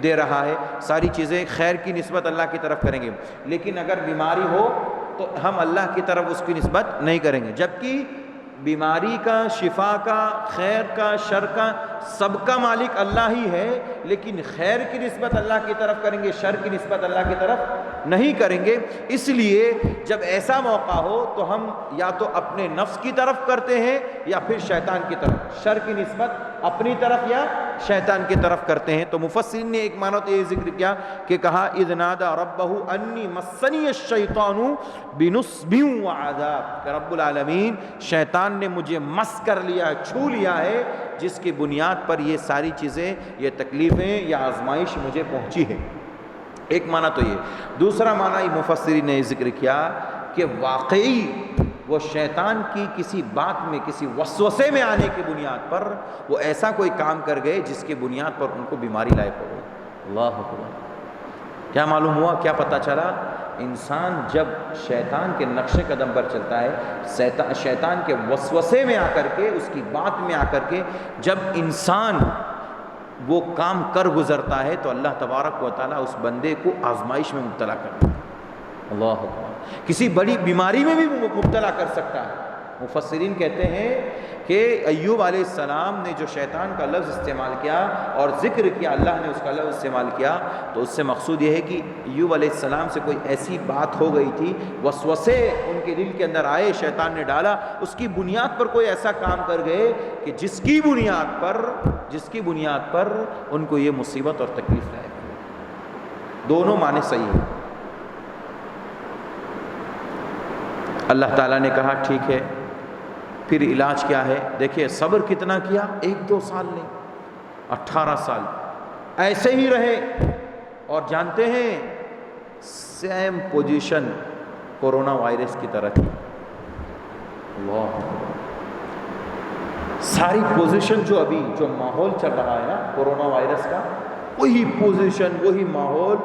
دے رہا ہے، ساری چیزیں خیر کی نسبت اللہ کی طرف کریں گے، لیکن اگر بیماری ہو تو ہم اللہ کی طرف اس کی نسبت نہیں کریں گے، جبکہ بیماری کا، شفا کا، خیر کا، شر کا سب کا مالک اللہ ہی ہے، لیکن خیر کی نسبت اللہ کی طرف کریں گے، شر کی نسبت اللہ کی طرف نہیں کریں گے۔ اس لیے جب ایسا موقع ہو تو ہم یا تو اپنے نفس کی طرف کرتے ہیں یا پھر شیطان کی طرف، شر کی نسبت اپنی طرف یا شیطان کی طرف کرتے ہیں۔ تو مفسرین نے ایک معنی تو یہ ذکر کیا کہ کہا اذ نادى ربه انی مسنی الشیطان بنصب وعذاب، کہ رب العالمین شیطان نے مجھے مس کر لیا، چھو لیا ہے، جس کی بنیاد پر یہ ساری چیزیں، یہ تکلیفیں یا آزمائش مجھے پہنچی ہے۔ ایک معنی تو یہ، دوسرا معنی مفسرین نے ذکر کیا کہ واقعی وہ شیطان کی کسی بات میں، کسی وسوسے میں آنے کی بنیاد پر وہ ایسا کوئی کام کر گئے جس کی بنیاد پر ان کو بیماری لائق ہو گئی۔ اللہ اکبر۔ کیا معلوم ہوا، کیا پتہ چلا؟ انسان جب شیطان کے نقش قدم پر چلتا ہے، شیطان کے وسوسے میں آ کر کے، اس کی بات میں آ کر کے جب انسان وہ کام کر گزرتا ہے تو اللہ تبارک و تعالیٰ اس بندے کو آزمائش میں مبتلا کرتا ہے۔ اللہ اکبر۔ کسی بڑی بیماری میں بھی مبتلا کر سکتا ہے۔ مفسرین کہتے ہیں کہ ایوب علیہ السلام نے جو شیطان کا لفظ استعمال کیا اور ذکر کیا، اللہ نے اس کا لفظ استعمال کیا، تو اس سے مقصود یہ ہے کہ ایوب علیہ السلام سے کوئی ایسی بات ہو گئی تھی، وسوسے ان کے دل کے اندر آئے، شیطان نے ڈالا، اس کی بنیاد پر کوئی ایسا کام کر گئے کہ جس کی بنیاد پر ان کو یہ مصیبت اور تکلیف لائے۔ دونوں معنی صحیح ہیں۔ اللہ تعالیٰ نے کہا ٹھیک ہے، پھر علاج کیا ہے؟ دیکھیے صبر کتنا کیا، 1-2 سال نہیں، 18 سال ایسے ہی رہے۔ اور جانتے ہیں سیم پوزیشن کورونا وائرس کی طرح تھی۔ اللہ، ساری پوزیشن جو ماحول چل رہا ہے نا کورونا وائرس کا، وہی پوزیشن، وہی ماحول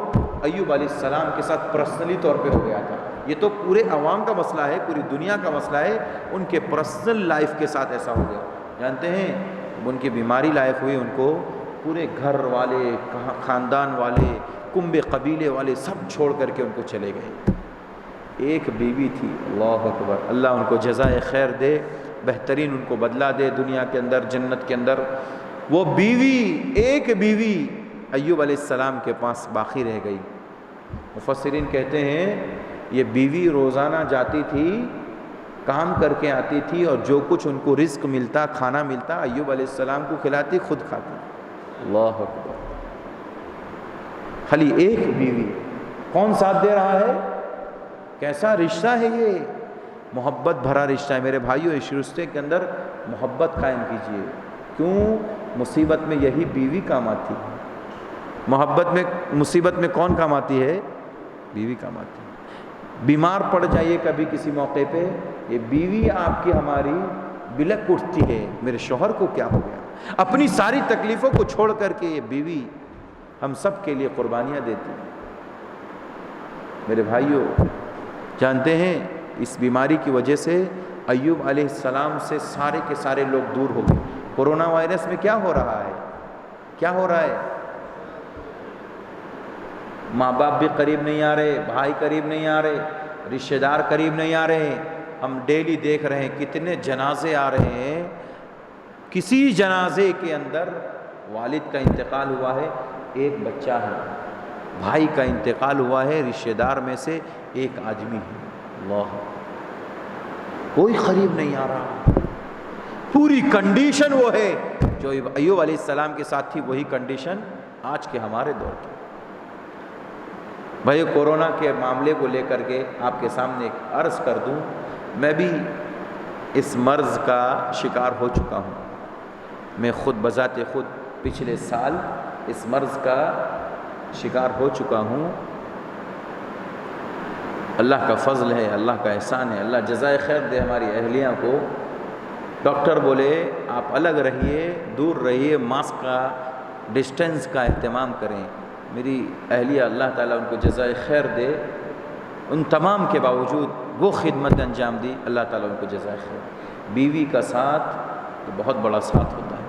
ایوب علیہ السلام کے ساتھ پرسنلی طور پہ ہو گیا تھا۔ یہ تو پورے عوام کا مسئلہ ہے، پوری دنیا کا مسئلہ ہے، ان کے پرسنل لائف کے ساتھ ایسا ہو گیا۔ جانتے ہیں ان کی بیماری لائق ہوئی، ان کو پورے گھر والے، خاندان والے، کنبے قبیلے والے سب چھوڑ کر کے ان کو چلے گئے۔ ایک بیوی تھی، اللہ اکبر، اللہ ان کو جزائے خیر دے، بہترین ان کو بدلہ دے دنیا کے اندر، جنت کے اندر۔ وہ بیوی، ایک بیوی ایوب علیہ السلام کے پاس باقی رہ گئی۔ مفسرین کہتے ہیں یہ بیوی روزانہ جاتی تھی، کام کر کے آتی تھی، اور جو کچھ ان کو رزق ملتا، کھانا ملتا، ایوب علیہ السلام کو کھلاتی، خود کھاتی۔ اللہ اکبر، خالی ایک بیوی، کون ساتھ دے رہا ہے؟ کیسا رشتہ ہے یہ؟ محبت بھرا رشتہ ہے۔ میرے بھائیو، اس رشتے کے اندر محبت قائم کیجئے۔ کیوں؟ مصیبت میں یہی بیوی کام آتی ہے۔ مصیبت میں کون کام آتی ہے؟ بیوی کام آتی ہے۔ بیمار پڑ جائیے کبھی کسی موقع پہ، یہ بیوی آپ کی ہماری بلک اٹھتی ہے، میرے شوہر کو کیا ہو گیا؟ اپنی ساری تکلیفوں کو چھوڑ کر کے یہ بیوی ہم سب کے لیے قربانیاں دیتی ہے۔ میرے بھائیوں، جانتے ہیں اس بیماری کی وجہ سے ایوب علیہ السلام سے سارے کے سارے لوگ دور ہو گئے۔ کورونا وائرس میں کیا ہو رہا ہے؟ کیا ہو رہا ہے؟ ماں باپ بھی قریب نہیں آ رہے، بھائی قریب نہیں آ رہے، رشتہ دار قریب نہیں آ رہے۔ ہم ڈیلی دیکھ رہے ہیں کتنے جنازے آ رہے ہیں۔ کسی جنازے کے اندر والد کا انتقال ہوا ہے، ایک بچہ ہے، بھائی کا انتقال ہوا ہے، رشتہ دار میں سے ایک آدمی ہے۔ اللہ، کوئی قریب نہیں آ رہا۔ پوری کنڈیشن وہ ہے جو ایوب علیہ السلام کے ساتھ تھی، وہی کنڈیشن آج کے ہمارے دور کی۔ بھائی، کورونا کے معاملے کو لے کر کے آپ کے سامنے ایک عرض کر دوں، میں بھی اس مرض کا شکار ہو چکا ہوں۔ میں خود بذات خود پچھلے سال اس مرض کا شکار ہو چکا ہوں۔ اللہ کا فضل ہے، اللہ کا احسان ہے، اللہ جزائے خیر دے ہماری اہلیہ کو۔ ڈاکٹر بولے آپ الگ رہیے، دور رہیے، ماسک کا، ڈسٹینس کا اہتمام کریں۔ میری اہلیہ، اللہ تعالیٰ ان کو جزائے خیر دے، ان تمام کے باوجود وہ خدمت انجام دی، اللہ تعالیٰ ان کو جزائے خیر۔ بیوی کا ساتھ تو بہت بڑا ساتھ ہوتا ہے۔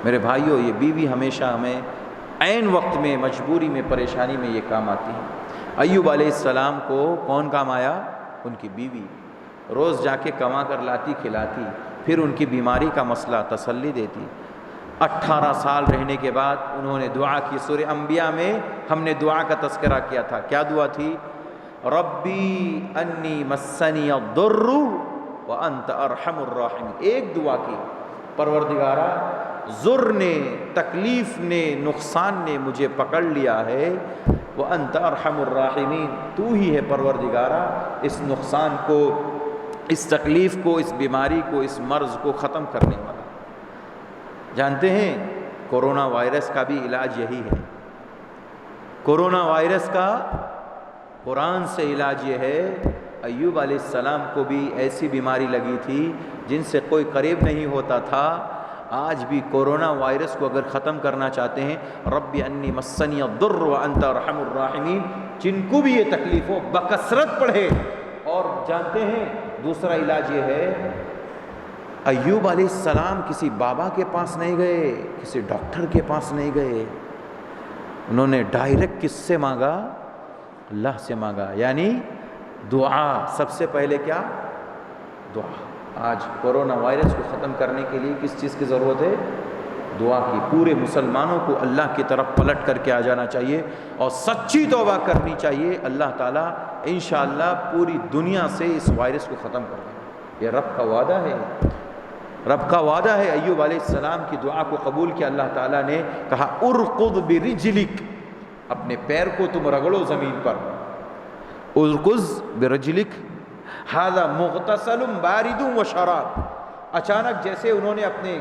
میرے بھائیوں، یہ بیوی ہمیشہ ہمیں عین وقت میں، مجبوری میں، پریشانی میں یہ کام آتی ہے۔ ایوب علیہ السلام کو کون کام آیا؟ ان کی بیوی۔ روز جا کے کما کر لاتی، کھلاتی، پھر ان کی بیماری کا مسئلہ تسلی دیتی۔ 18 سال رہنے کے بعد انہوں نے دعا کی۔ سورہ انبیاء میں ہم نے دعا کا تذکرہ کیا تھا۔ کیا دعا تھی؟ ربی انی مسنی الضر وانت ارحم الراحمین۔ ایک دعا کی، پروردگارا ضر نے، تکلیف نے، نقصان نے مجھے پکڑ لیا ہے، وانت ارحم الراحمین، تو ہی ہے پروردگارا اس نقصان کو، اس تکلیف کو، اس بیماری کو، اس مرض کو ختم کرنے والا۔ جانتے ہیں کورونا وائرس کا بھی علاج یہی ہے۔ کورونا وائرس کا قرآن سے علاج یہ ہے۔ ایوب علیہ السلام کو بھی ایسی بیماری لگی تھی جن سے کوئی قریب نہیں ہوتا تھا۔ آج بھی کورونا وائرس کو اگر ختم کرنا چاہتے ہیں، رب انی مسنی الضر وانت ارحم الراحمین، جن کو بھی یہ تکلیف ہو بکثرت پڑھے۔ اور جانتے ہیں دوسرا علاج یہ ہے، ایوب علیہ السلام کسی بابا کے پاس نہیں گئے، کسی ڈاکٹر کے پاس نہیں گئے، انہوں نے ڈائریکٹ کس سے مانگا؟ اللہ سے مانگا۔ یعنی دعا، سب سے پہلے کیا؟ دعا۔ آج کورونا وائرس کو ختم کرنے کے لیے کس چیز کی ضرورت ہے؟ دعا کی. پورے مسلمانوں کو اللہ کی طرف پلٹ کر کے آ جانا چاہیے اور سچی توبہ کرنی چاہیے. اللہ تعالیٰ انشاءاللہ پوری دنیا سے اس وائرس کو ختم کر دے. یہ رب کا وعدہ ہے، رب کا وعدہ ہے. ایوب علیہ السلام کی دعا کو قبول کیا اللہ تعالیٰ نے. کہا ارقد برجلک، اپنے پیر کو تم رگڑو زمین پر. ارقز برجلک ھذا مغتسل بارد و شراب. اچانک جیسے انہوں نے اپنے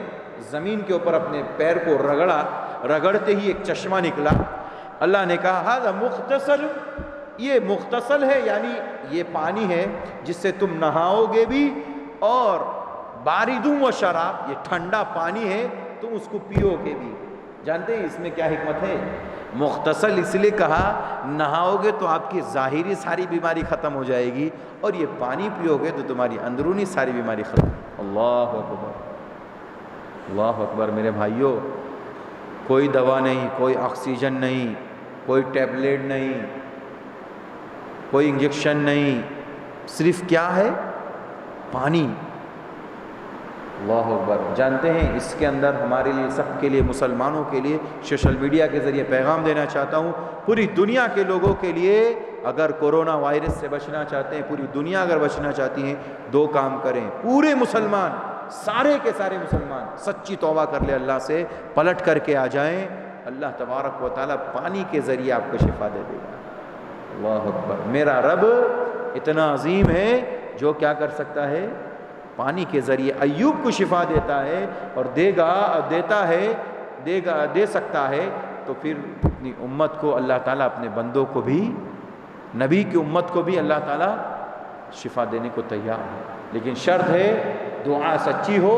زمین کے اوپر اپنے پیر کو رگڑا، رگڑتے ہی ایک چشمہ نکلا. اللہ نے کہا ھذا مغتسل، یہ مغتسل ہے، یعنی یہ پانی ہے جس سے تم نہاؤ گے بھی، اور بارد و شراب، یہ ٹھنڈا پانی ہے تم اس کو پیو گے بھی. جانتے ہیں اس میں کیا حکمت ہے؟ مغتسل اس لیے کہا نہاؤ گے تو آپ کی ظاہری ساری بیماری ختم ہو جائے گی، اور یہ پانی پیو گے تو تمہاری اندرونی ساری بیماری ختم. اللہ اکبر، اللہ اکبر. میرے بھائیوں، کوئی دوا نہیں، کوئی آکسیجن نہیں، کوئی ٹیبلیٹ نہیں، کوئی انجیکشن نہیں، صرف کیا ہے؟ پانی. اللہ اکبر. جانتے ہیں اس کے اندر ہمارے لیے، سب کے لیے، مسلمانوں کے لیے سوشل میڈیا کے ذریعے پیغام دینا چاہتا ہوں. پوری دنیا کے لوگوں کے لیے اگر کورونا وائرس سے بچنا چاہتے ہیں، پوری دنیا اگر بچنا چاہتی ہیں، دو کام کریں. پورے مسلمان، سارے کے سارے مسلمان سچی توبہ کر لے، اللہ سے پلٹ کر کے آ جائیں. اللہ تبارک و تعالیٰ پانی کے ذریعے آپ کو شفا دے دے گا. اللہ اکبر. میرا رب اتنا عظیم ہے جو کیا کر سکتا ہے؟ پانی کے ذریعے ایوب کو شفا دیتا ہے، اور دے گا، دیتا ہے، دے گا، دے سکتا ہے. تو پھر اپنی امت کو اللہ تعالیٰ، اپنے بندوں کو بھی، نبی کی امت کو بھی اللہ تعالیٰ شفا دینے کو تیار ہے. لیکن شرط ہے دعا سچی ہو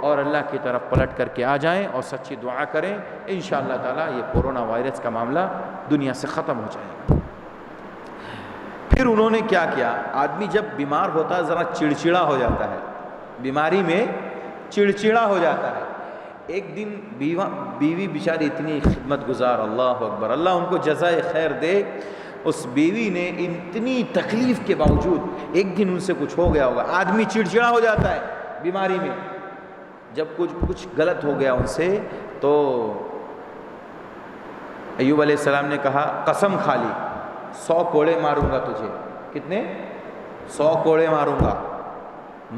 اور اللہ کی طرف پلٹ کر کے آ جائیں اور سچی دعا کریں. انشاءاللہ تعالیٰ یہ کورونا وائرس کا معاملہ دنیا سے ختم ہو جائے گا. پھر انہوں نے کیا کیا؟ آدمی جب بیمار ہوتا ہے ذرا چڑچڑا ہو جاتا ہے، بیماری میں چڑچڑا ہو جاتا ہے. ایک دن بیوی بیچاری اتنی خدمت گزار، اللہ اکبر، اللہ ان کو جزائے خیر دے. اس بیوی نے اتنی تکلیف کے باوجود ایک دن ان سے کچھ ہو گیا ہوگا. آدمی چڑچڑا ہو جاتا ہے بیماری میں، جب کچھ غلط ہو گیا ان سے، تو ایوب علیہ السلام نے کہا قسم کھا لی 100 کوڑے ماروں گا تجھے. کتنے؟ 100 کوڑے ماروں گا.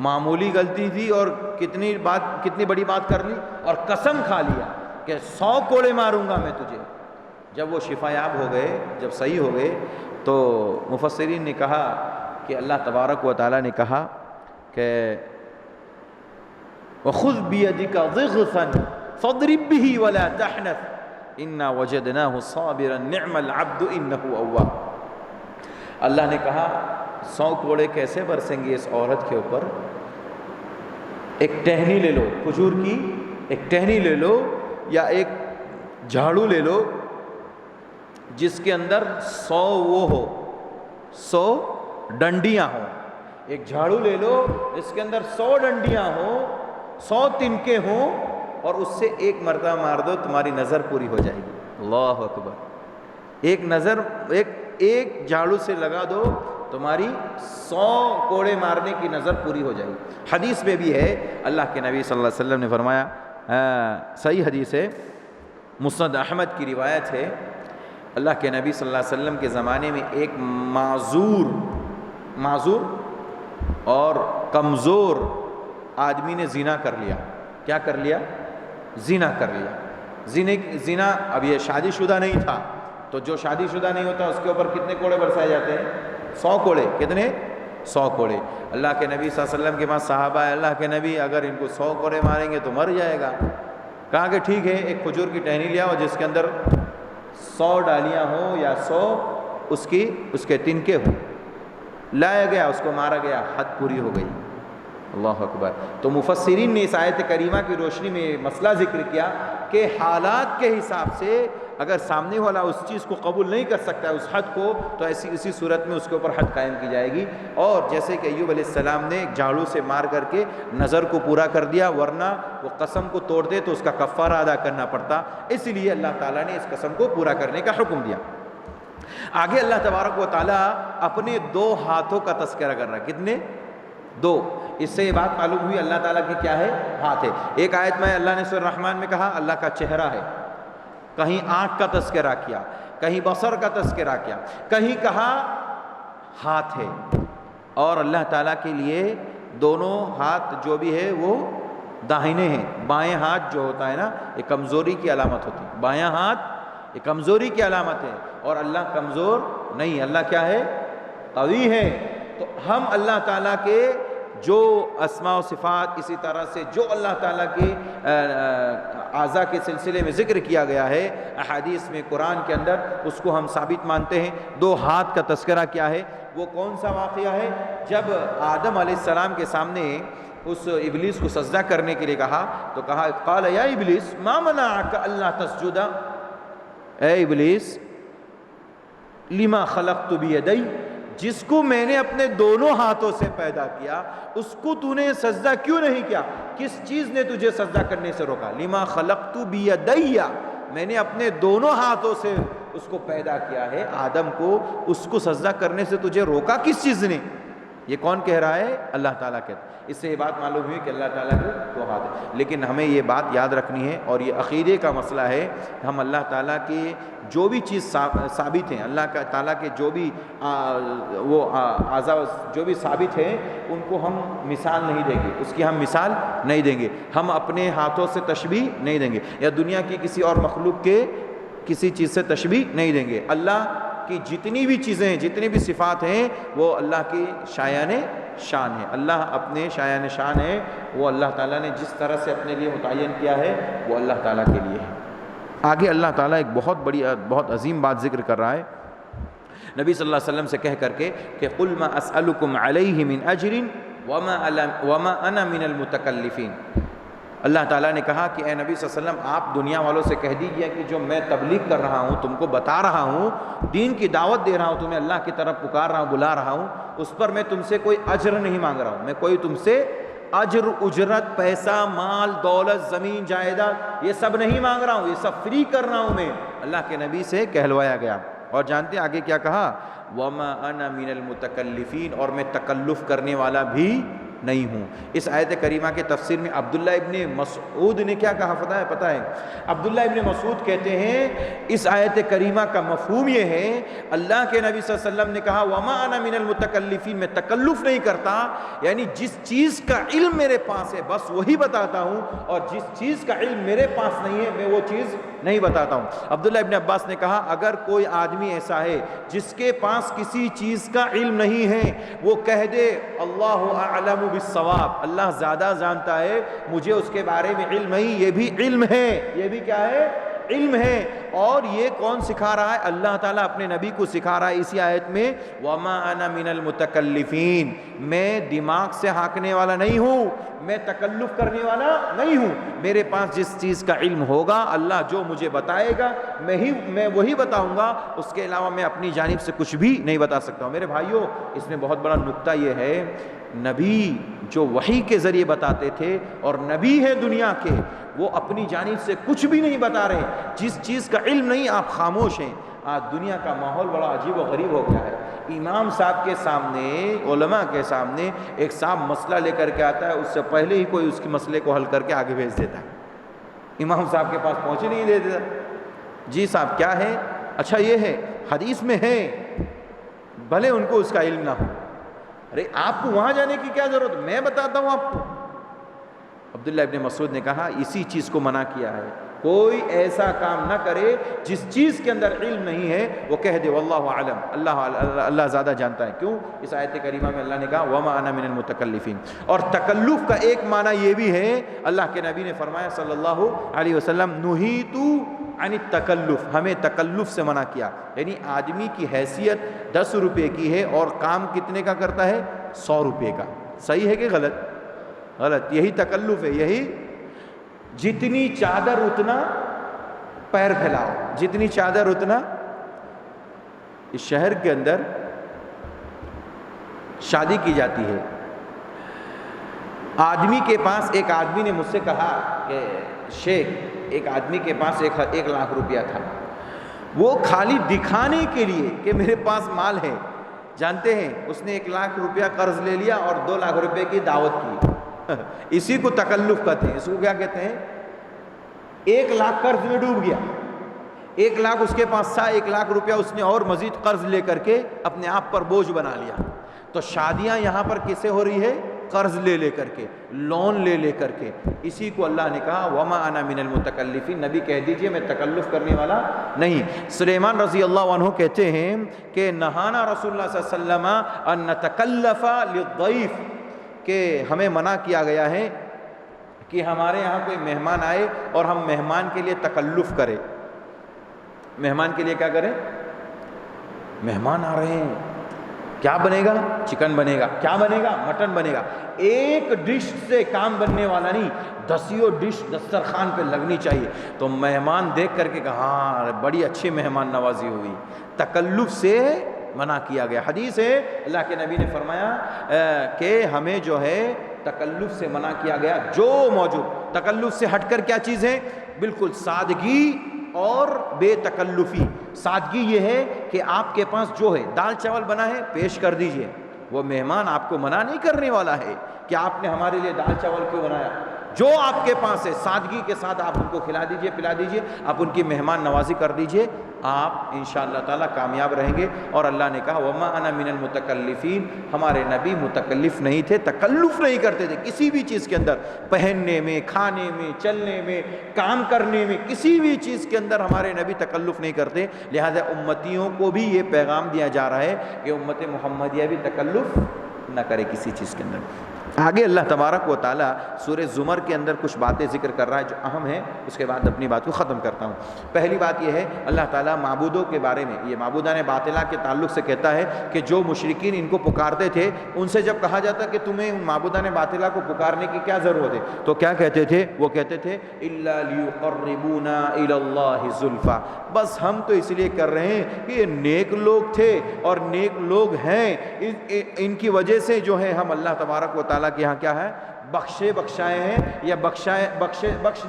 معمولی غلطی تھی اور کتنی بڑی بات کر لی، اور قسم کھا لیا کہ 100 کوڑے ماروں گا میں تجھے. جب وہ شفا یاب ہو گئے، جب صحیح ہو گئے، تو مفسرین نے کہا کہ اللہ تبارک و تعالیٰ نے کہا کہ وَخُذْ بِيَدِكَ ضِغْثًا فَاضْرِبْ بِهِ وَلَا تَحْنَثْ إِنَّا وَجَدْنَاهُ صَابِرًا نِعْمَ الْعَبْدُ إِنَّهُ أَوَّابٌ. اللہ نے کہا 100 کوڑے کیسے برسیں گے اس عورت کے اوپر؟ ایک ٹہنی لے لو، کھجور کی ایک ٹہنی لے لو، یا ایک جھاڑو لے لو جس کے اندر 100 وہ ہو، 100 ڈنڈیاں ہوں. ایک جھاڑو لے لو جس کے اندر 100 ڈنڈیاں ہوں، 100 تنکے ہوں، اور اس سے ایک مرتبہ مار دو، تمہاری نظر پوری ہو جائے گی. اللہ اکبر. ایک جھاڑو سے لگا دو، تمہاری 100 کوڑے مارنے کی نظر پوری ہو جائے گی. حدیث میں بھی ہے، اللہ کے نبی صلی اللہ علیہ وسلم نے فرمایا، صحیح حدیث ہے، مسند احمد کی روایت ہے، اللہ کے نبی صلی اللہ علیہ وسلم کے زمانے میں ایک معذور اور کمزور آدمی نے زنا کر لیا. کیا کر لیا؟ زنا کر لیا. زنا اب یہ شادی شدہ نہیں تھا، تو جو شادی شدہ نہیں ہوتا اس کے اوپر کتنے کوڑے برسائے جاتے ہیں؟ 100 کوڑے. کتنے؟ 100 کوڑے. اللہ کے نبی صلی اللہ علیہ وسلم کے پاس صحابہ ہے، اللہ کے نبی اگر ان کو 100 کوڑے ماریں گے تو مر جائے گا. کہا کہ ٹھیک ہے، ایک کھجور کی ٹہنی لیا اور جس کے اندر 100 ڈالیاں ہوں یا 100 اس کے تنکے ہوں. لایا گیا، اس کو مارا گیا، حد پوری ہو گئی. اللہ اکبر. تو مفسرین نے اس آیت کریمہ کی روشنی میں مسئلہ ذکر کیا کہ حالات کے حساب سے اگر سامنے والا اس چیز کو قبول نہیں کر سکتا ہے، اس حد کو، تو اسی صورت میں اس کے اوپر حد قائم کی جائے گی. اور جیسے کہ ایوب علیہ السلام نے ایک جھاڑو سے مار کر کے نظر کو پورا کر دیا، ورنہ وہ قسم کو توڑ دے تو اس کا کفارہ ادا کرنا پڑتا. اس لیے اللہ تعالیٰ نے اس قسم کو پورا کرنے کا حکم دیا. آگے اللہ تبارک و تعالیٰ اپنے 2 ہاتھوں کا تذکرہ کر رہا ہے. کتنے؟ دو، اس سے یہ بات معلوم ہوئی اللہ تعالیٰ کی کیا ہے؟ ہاتھ ہے۔ ایک آیت میں اللہ نے سورہ الرحمن میں کہا اللہ کا چہرہ ہے، کہیں آنکھ کا تذکرہ کیا، کہیں بصر کا تذکرہ کیا، کہیں کہا ہاتھ ہے۔ اور اللہ تعالیٰ کے لیے دونوں ہاتھ جو بھی ہے وہ داہنے ہیں۔ بائیں ہاتھ جو ہوتا ہے نا یہ کمزوری کی علامت ہوتی ہے، بایاں ہاتھ یہ کمزوری کی علامت ہے، اور اللہ کمزور نہیں، اللہ کیا ہے؟ قوی ہے۔ تو ہم اللہ تعالیٰ کے جو اسماء و صفات، اسی طرح سے جو اللہ تعالیٰ کے اعضاء کے سلسلے میں ذکر کیا گیا ہے احادیث میں، قرآن کے اندر، اس کو ہم ثابت مانتے ہیں۔ دو ہاتھ کا تذکرہ کیا ہے؟ وہ کون سا واقعہ ہے؟ جب آدم علیہ السلام کے سامنے اس ابلیس کو سجدہ کرنے کے لیے کہا تو کہا قال یا ابلیس ما منعک الا تسجد، اے ابلیس لما خلقت بیدی، جس کو میں نے اپنے دونوں ہاتھوں سے پیدا کیا اس کو تو نے سجدہ کیوں نہیں کیا؟ کس چیز نے تجھے سجدہ کرنے سے روکا؟ لما خلقت بیدی، میں نے اپنے دونوں ہاتھوں سے اس کو پیدا کیا ہے آدم کو، اس کو سجدہ کرنے سے تجھے روکا کس چیز نے؟ یہ کون کہہ رہا ہے؟ اللہ تعالیٰ کہتا ہے۔ اس سے یہ بات معلوم ہوئی کہ اللہ تعالیٰ کے دو ہاتھ ہیں۔ لیکن ہمیں یہ بات یاد رکھنی ہے، اور یہ عقیدے کا مسئلہ ہے، ہم اللہ تعالیٰ کے جو بھی چیز ثابت ہیں، اللہ تعالیٰ کے جو بھی وہ اعضاء جو بھی ثابت ہیں ان کو ہم مثال نہیں دیں گے، اس کی ہم مثال نہیں دیں گے، ہم اپنے ہاتھوں سے تشبیہ نہیں دیں گے، یا دنیا کی کسی اور مخلوق کے کسی چیز سے تشبیہ نہیں دیں گے۔ اللہ کی جتنی بھی چیزیں ہیں، جتنی بھی صفات ہیں، وہ اللہ کی شایان شان ہے۔ اللہ اپنے شایان شان ہے، وہ اللہ تعالیٰ نے جس طرح سے اپنے لیے متعین کیا ہے وہ اللہ تعالیٰ کے لیے ہے۔ آگے اللہ تعالیٰ ایک بہت عظیم بات ذکر کر رہا ہے نبی صلی اللہ علیہ وسلم سے کہہ کر کے کہ قل ما اسألکم علیہ من اجر وما انا من المتکلفین۔ اللہ تعالیٰ نے کہا کہ اے نبی صلی اللہ علیہ وسلم آپ دنیا والوں سے کہہ دیجئے کہ جو میں تبلیغ کر رہا ہوں، تم کو بتا رہا ہوں، دین کی دعوت دے رہا ہوں، تمہیں اللہ کی طرف پکار رہا ہوں، بلا رہا ہوں، اس پر میں تم سے کوئی اجر نہیں مانگ رہا ہوں، میں کوئی تم سے اجر، اجرت، پیسہ، مال، دولت، زمین، جائیداد یہ سب نہیں مانگ رہا ہوں، یہ سب فری کر رہا ہوں میں، اللہ کے نبی سے کہلوایا گیا۔ اور جانتے ہیں آگے کیا کہا؟ وَمَا أَنَا مِنَ الْمُتَكَلِّفِينَ، اور میں تکلف کرنے والا بھی نہیں ہوں۔ اس آیت کریمہ کے تفسیر میں عبداللہ ابن مسعود نے کیا کہا پتہ ہے؟ عبداللہ ابن مسعود کہتے ہیں اس آیت کریمہ کا مفہوم یہ ہے، اللہ کے نبی صلی اللہ علیہ وسلم نے کہا وَمَا أَنَا مِنَ الْمُتَكَلِّفِينَ، میں تکلف نہیں کرتا، یعنی جس چیز کا علم میرے پاس ہے بس وہی بتاتا ہوں، اور جس چیز کا علم میرے پاس نہیں ہے میں وہ چیز نہیں بتاتا ہوں۔ عبداللہ ابن عباس نے کہا اگر کوئی آدمی ایسا ہے جس کے پاس کسی چیز کا علم نہیں ہے، وہ کہہ دے اللہ اعلم بالصواب، اللہ زیادہ جانتا ہے، مجھے اس کے بارے میں علم نہیں، یہ بھی علم ہے، یہ بھی کیا ہے؟ علم ہے۔ اور یہ کون سکھا رہا ہے؟ اللہ تعالیٰ اپنے نبی کو سکھا رہا ہے اسی آیت میں وَمَا أَنَا مِنَ الْمُتَكَلِّفِينَ، میں دماغ سے ہانکنے والا نہیں ہوں، میں تکلف کرنے والا نہیں ہوں، میرے پاس جس چیز کا علم ہوگا اللہ جو مجھے بتائے گا میں وہی بتاؤں گا، اس کے علاوہ میں اپنی جانب سے کچھ بھی نہیں بتا سکتا ہوں۔ میرے بھائیوں اس میں بہت بڑا نکتہ یہ ہے، نبی جو وحی کے ذریعے بتاتے تھے اور نبی ہے دنیا کے، وہ اپنی جانب سے کچھ بھی نہیں بتا رہے، جس چیز کا علم نہیں آپ خاموش ہیں۔ آج دنیا کا ماحول بڑا عجیب و غریب ہو گیا ہے، امام صاحب کے سامنے، علماء کے سامنے ایک صاحب مسئلہ لے کر کے آتا ہے، اس سے پہلے ہی کوئی اس کے مسئلے کو حل کر کے آگے بھیج دیتا ہے، امام صاحب کے پاس پہنچے نہیں دیتا۔ جی صاحب کیا ہے؟ اچھا یہ ہے، حدیث میں ہے، بھلے ان کو اس کا علم نہ ہو۔ ارے آپ کو وہاں جانے کی کیا ضرورت، میں بتاتا ہوں آپ کو۔ عبداللہ ابن مسعود نے کہا اسی چیز کو منع کیا ہے، کوئی ایسا کام نہ کرے جس چیز کے اندر علم نہیں ہے، وہ کہہ دے واللہ اعلم، اللہ زیادہ جانتا ہے۔ کیوں؟ اس آیت کریمہ میں اللہ نے کہا وما انا من المتکلفین۔ اور تکلف کا ایک معنی یہ بھی ہے، اللہ کے نبی نے فرمایا صلی اللہ علیہ وسلم نہیت عن التکلف، ہمیں تکلف سے منع کیا، یعنی آدمی کی حیثیت 10 روپے کی ہے اور کام کتنے کا کرتا ہے؟ 100 روپے کا۔ صحیح ہے کہ غلط؟ غلط، یہی تکلف ہے، یہی جتنی چادر اتنا پیر پھیلاؤ، جتنی چادر اتنا۔ اس شہر کے اندر شادی کی جاتی ہے، آدمی کے پاس، ایک آدمی نے مجھ سے کہا کہ شیخ ایک آدمی کے پاس 1 لاکھ روپیہ تھا، وہ خالی دکھانے کے لیے کہ میرے پاس مال ہے، جانتے ہیں اس نے 1 لاکھ روپیہ قرض لے لیا اور 2 لاکھ روپے کی دعوت کی اسی کو تکلف کہتے ہیں. اس کو کیا کہتے ہیں؟ 1 لاکھ قرض میں ڈوب گیا, 1 لاکھ اس کے پاس تھا, 1 لاکھ روپیہ اس نے اور مزید قرض لے کر کے اپنے آپ پر بوجھ بنا لیا. تو شادیاں یہاں پر کیسے ہو رہی ہے؟ قرض لے لے کر کے, لون لے لے کر کے. اسی کو اللہ نے کہا وما انا من المتکلفین, نبی کہہ دیجئے میں تکلف کرنے والا نہیں. سلیمان رضی اللہ عنہ کہتے ہیں کہ نہانا رسول اللہ صلی اللہ علیہ وسلم ان نتکلف للضیف, کہ ہمیں منع کیا گیا ہے کہ ہمارے یہاں کوئی مہمان آئے اور ہم مہمان کے لیے تکلف کریں. مہمان کے لیے کیا کریں؟ مہمان آ رہے ہیں, کیا بنے گا؟ چکن بنے گا. کیا بنے گا؟ مٹن بنے گا. ایک ڈش سے کام بننے والا نہیں, 10 ڈش دسترخوان پہ لگنی چاہیے. تو مہمان دیکھ کر کے کہا ہاں بڑی اچھی مہمان نوازی ہوئی. تکلف سے منع کیا گیا. حدیث ہے اللہ کے نبی نے فرمایا کہ ہمیں جو ہے تکلف سے منع کیا گیا. جو موجود تکلف سے ہٹ کر کیا چیز ہے؟ بالکل سادگی اور بے تکلفی. سادگی یہ ہے کہ آپ کے پاس جو ہے دال چاول بنا ہے پیش کر دیجئے. وہ مہمان آپ کو منع نہیں کرنے والا ہے کہ آپ نے ہمارے لیے دال چاول کیوں بنایا. جو آپ کے پاس ہے سادگی کے ساتھ آپ ان کو کھلا دیجئے, پلا دیجئے, آپ ان کی مہمان نوازی کر دیجئے. آپ انشاءاللہ تعالیٰ کامیاب رہیں گے. اور اللہ نے کہا وما انا من المتکلفین, ہمارے نبی متکلف نہیں تھے, تکلف نہیں کرتے تھے کسی بھی چیز کے اندر, پہننے میں, کھانے میں, چلنے میں, کام کرنے میں, کسی بھی چیز کے اندر ہمارے نبی تکلف نہیں کرتے. لہذا امتیوں کو بھی یہ پیغام دیا جا رہا ہے کہ امت محمدیہ بھی تکلف نہ کرے کسی چیز کے اندر. آگے اللہ تبارک و تعالیٰ سورہ زمر کے اندر کچھ باتیں ذکر کر رہا ہے جو اہم ہیں. اس کے بعد اپنی بات کو ختم کرتا ہوں. پہلی بات یہ ہے اللہ تعالیٰ معبودوں کے بارے میں, یہ معبودان باطلہ کے تعلق سے کہتا ہے کہ جو مشرکین ان کو پکارتے تھے ان سے جب کہا جاتا کہ تمہیں ان معبودان باطلہ کو پکارنے کی کیا ضرورت ہے, تو کیا کہتے تھے؟ وہ کہتے تھے الا لیقربونا الی اللہ زلفا, بس ہم تو اس لیے کر رہے ہیں کہ یہ نیک لوگ تھے اور نیک لوگ ہیں, ان کی وجہ سے جو ہے ہم اللہ تبارک و تعالیٰ کہ یہاں کیا ہے بخشائے ہیں یا بخش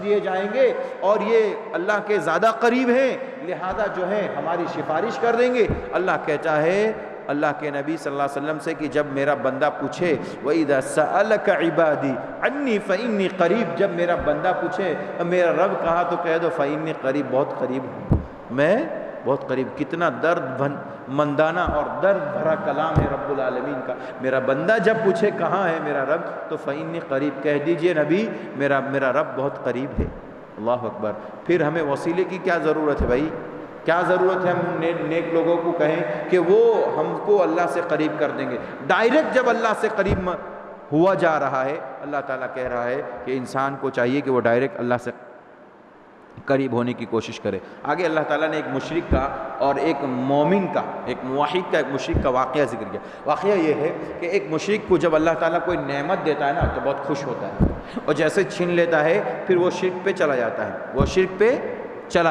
دیے جائیں گے, اور یہ اللہ کے زیادہ قریب ہیں, لہذا جو ہے ہماری سفارش کر دیں گے. اللہ کہتا ہے اللہ کے نبی صلی اللہ علیہ وسلم سے کہ جب میرا بندہ پوچھے وَإِذَا سَأَلَكَ عِبَادِي عَنِّي فَإِنِّي قَرِيب, جب میرا بندہ پوچھے میرا رب کہا تو کہہ دو فَإِنِّي قَرِيب, بہت قریب ہوں میں, بہت قریب. کتنا درد مندانہ اور درد بھرا کلام ہے رب العالمین کا. میرا بندہ جب پوچھے کہاں ہے میرا رب تو فإنی قریب, کہہ دیجئے نبی میرا رب بہت قریب ہے. اللہ اکبر. پھر ہمیں وسیلے کی کیا ضرورت ہے بھائی؟ کیا ضرورت ہے ہم نیک لوگوں کو کہیں کہ وہ ہم کو اللہ سے قریب کر دیں گے؟ ڈائریکٹ جب اللہ سے قریب ہوا جا رہا ہے, اللہ تعالیٰ کہہ رہا ہے کہ انسان کو چاہیے کہ وہ ڈائریکٹ اللہ سے قریب ہونے کی کوشش کرے. آگے اللہ تعالیٰ نے ایک مشرک کا اور ایک مومن کا, ایک موحد کا, ایک مشرک کا واقعہ ذکر کیا. واقعہ یہ ہے کہ ایک مشرک کو جب اللہ تعالیٰ کوئی نعمت دیتا ہے نا تو بہت خوش ہوتا ہے, اور جیسے چھین لیتا ہے پھر وہ شرک پہ چلا